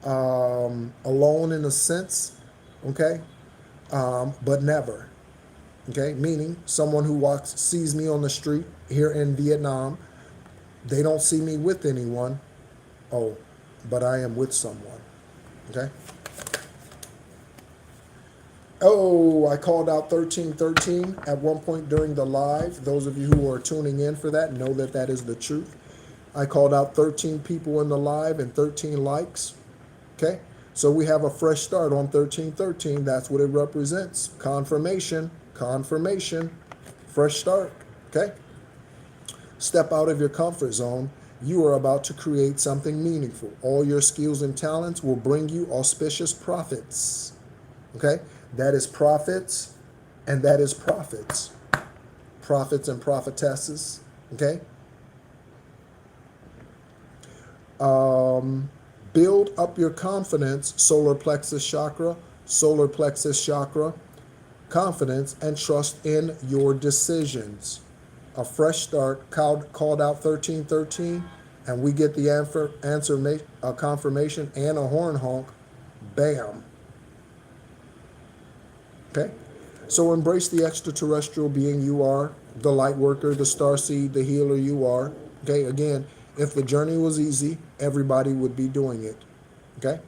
alone in a sense, okay? But never, okay? Meaning someone who sees me on the street here in Vietnam, they don't see me with anyone. Oh, but I am with someone, okay? Oh, I called out 1313 at one point during the live. Those of you who are tuning in for that know that that is the truth. I called out 13 people in the live and 13 likes. Okay, so we have a fresh start on 1313. That's what it represents. Confirmation, confirmation, fresh start. Okay, step out of your comfort zone. You are about to create something meaningful. All your skills and talents will bring you auspicious profits. Okay. That is profits, and that is profits. Prophets and prophetesses, okay? Build up your confidence, solar plexus chakra, confidence, and trust in your decisions. A fresh start, called out 1313, and we get the answer, a confirmation, and a horn honk, bam. Okay, so embrace the extraterrestrial being you are, the light worker, the star seed, the healer you are. Okay, again, if the journey was easy, everybody would be doing it. Okay,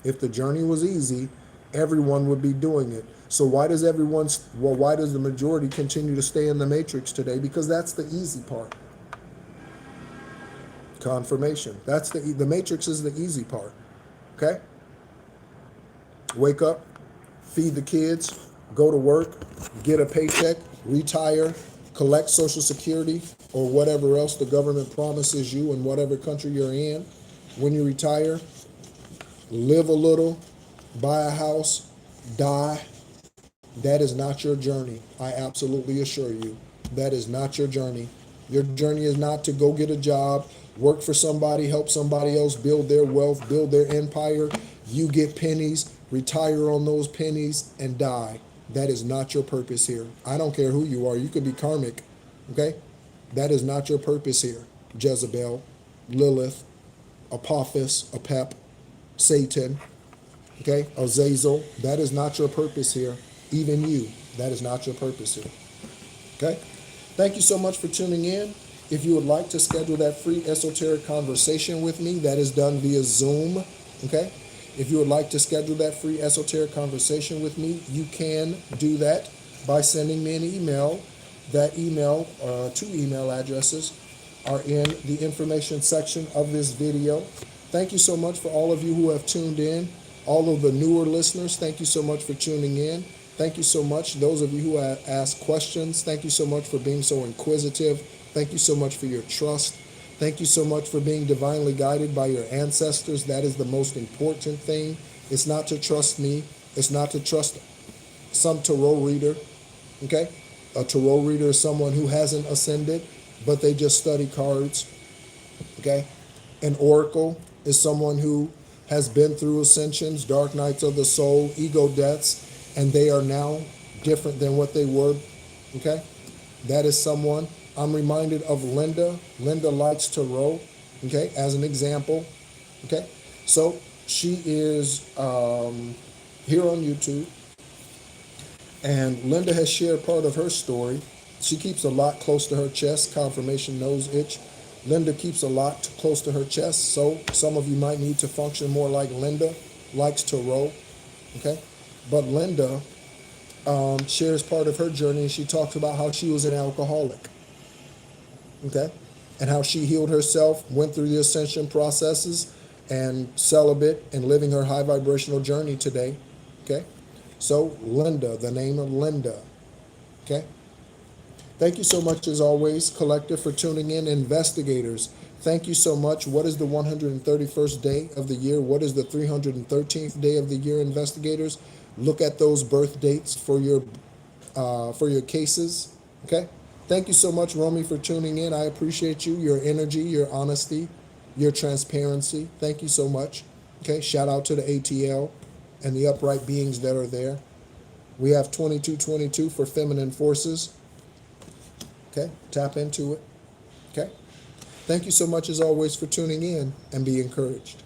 if the journey was easy, everyone would be doing it. So why does why does the majority continue to stay in the matrix today? Because that's the easy part. Confirmation. That's the matrix is the easy part. Okay, wake up, feed the kids, go to work, get a paycheck, retire, collect Social Security or whatever else the government promises you in whatever country you're in. When you retire, live a little, buy a house, die. That is not your journey. I absolutely assure you, that is not your journey. Your journey is not to go get a job, work for somebody, help somebody else build their wealth, build their empire. You get pennies, retire on those pennies, and die. That is not your purpose here. I don't care who you are. You could be karmic, okay? That is not your purpose here. Jezebel, Lilith, Apophis, Apep, Satan, okay? Azazel, that is not your purpose here. Even you, that is not your purpose here, okay? Thank you so much for tuning in. If you would like to schedule that free esoteric conversation with me, that is done via Zoom, okay? If you would like to schedule that free esoteric conversation with me, you can do that by sending me an email. That email, 2 email addresses, are in the information section of this video. Thank you so much for all of you who have tuned in. All of the newer listeners, thank you so much for tuning in. Thank you so much. Those of you who have asked questions, thank you so much for being so inquisitive. Thank you so much for your trust. Thank you so much for being divinely guided by your ancestors. That is the most important thing. It's not to trust me. It's not to trust some tarot reader, okay? A tarot reader is someone who hasn't ascended, but they just study cards, okay? An oracle is someone who has been through ascensions, dark nights of the soul, ego deaths, and they are now different than what they were, okay? That is someone. I'm reminded of Linda. Linda likes tarot, okay, as an example, okay? So she is here on YouTube, and Linda has shared part of her story. She keeps a lot close to her chest, confirmation nose itch. Linda keeps a lot close to her chest, so some of you might need to function more like Linda, likes tarot, okay? But Linda shares part of her journey, and she talks about how she was an alcoholic, okay? And how she healed herself, went through the ascension processes, and celibate and living her high vibrational journey today, okay? So Linda, the name of Linda, okay? Thank you so much, as always, Collective, for tuning in. Investigators, thank you so much. What is the 131st day of the year? What is the 313th day of the year, investigators? Look at those birth dates for your cases, okay? Thank you so much, Romy, for tuning in. I appreciate you, your energy, your honesty, your transparency. Thank you so much, okay? Shout out to the ATL and the upright beings that are there. We have 2222 for feminine forces, okay? Tap into it, okay? Thank you so much, as always, for tuning in, and be encouraged.